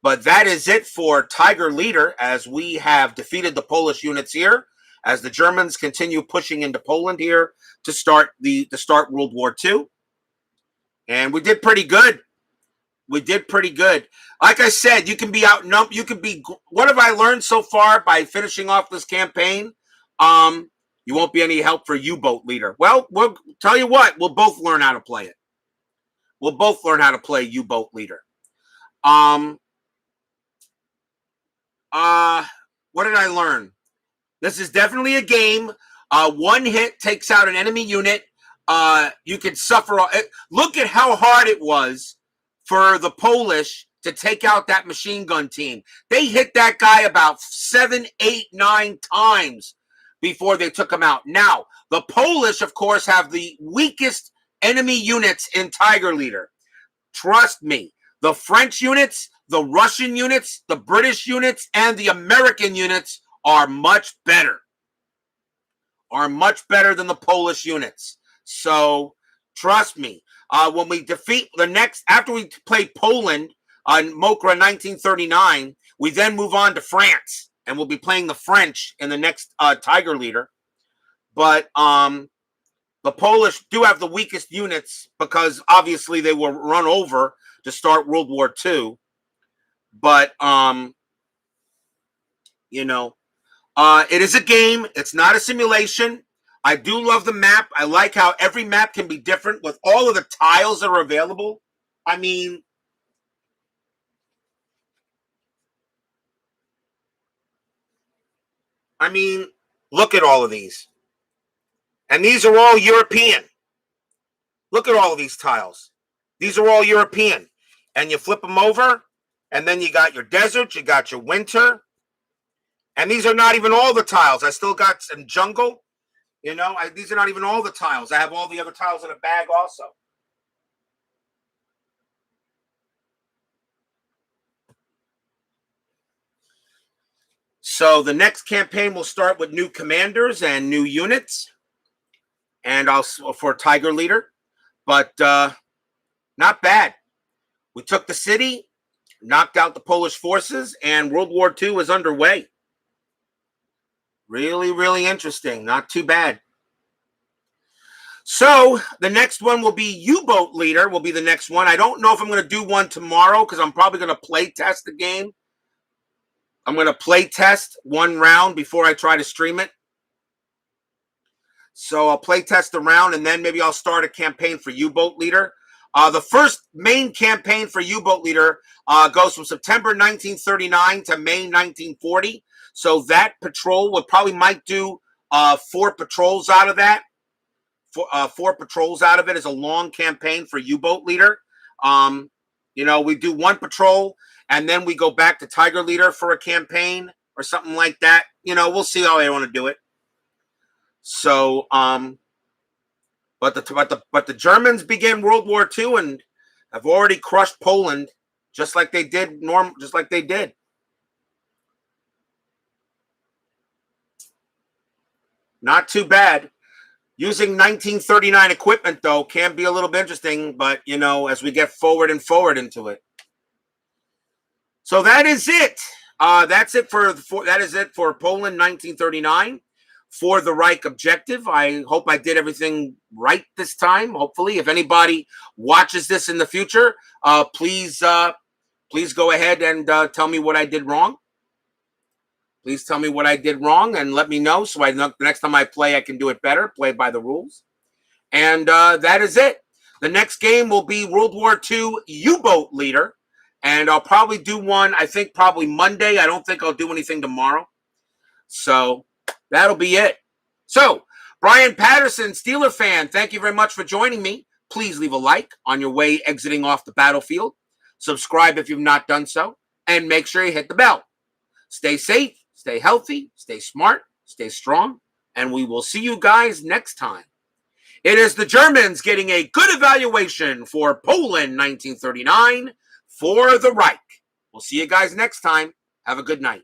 But that is it for Tiger Leader, as we have defeated the Polish units here, as the Germans continue pushing into Poland here to start World War II. And we did pretty good. Like I said, you can be outnumbered. What have I learned so far by finishing off this campaign? You won't be any help for U-Boat Leader. Well, we'll tell you what, we'll both learn how to play it. We'll both learn how to play U-Boat Leader. What did I learn? This is definitely a game. One hit takes out an enemy unit. You could suffer. Look at how hard it was for the Polish to take out that machine gun team. They hit that guy about 7, 8, 9 times before they took him out. Now, the Polish, of course, have the weakest enemy units in Tiger Leader. Trust me. The French units, the Russian units, the British units, and the American units are much better. Are much better than the Polish units. So, trust me. When we defeat after we play Poland on Mokra 1939, we then move on to France, and we'll be playing the French in the next Tiger Leader. But the Polish do have the weakest units because obviously they were run over to start World War II. But, it is a game. It's not a simulation. I do love the map. I like how every map can be different with all of the tiles that are available. I mean, look at all of these. And these are all European. Look at all of these tiles. These are all European. And you flip them over, and then you got your desert, you got your winter. And these are not even all the tiles. I still got some jungle. These are not even all the tiles. I have all the other tiles in a bag also. So the next campaign will start with new commanders and new units. And also for Tiger Leader. But not bad. We took the city, knocked out the Polish forces, and World War II is underway. Really, really interesting. Not too bad. So the next one will be U-Boat Leader will be the next one. I don't know if I'm going to do one tomorrow because I'm probably going to play test the game. I'm going to play test one round before I try to stream it. So I'll play test the round, and then maybe I'll start a campaign for U-Boat Leader. The first main campaign for U-Boat Leader goes from September 1939 to May 1940. So that patrol might do 4 patrols out of that. 4 patrols out of it is a long campaign for U-Boat Leader. We do 1 patrol, and then we go back to Tiger Leader for a campaign or something like that. We'll see how I want to do it. So, but the Germans began World War II and have already crushed Poland, just like they did. Not too bad. Using 1939 equipment though can be a little bit interesting, but as we get forward into it. So that is it. That's it for Poland 1939. For the Reich objective. I hope I did everything right this time. Hopefully, if anybody watches this in the future, please go ahead and tell me what I did wrong. Please tell me what I did wrong and let me know so the next time I play, I can do it better, play by the rules. And that is it. The next game will be World War II U-Boat Leader. And I'll probably do one, I think probably Monday. I don't think I'll do anything tomorrow. So that'll be it. So, Brian Patterson, Steeler fan, thank you very much for joining me. Please leave a like on your way exiting off the battlefield. Subscribe if you've not done so, and make sure you hit the bell. Stay safe, stay healthy, stay smart, stay strong, and we will see you guys next time. It is the Germans getting a good evaluation for Poland 1939 for the Reich. We'll see you guys next time. Have a good night.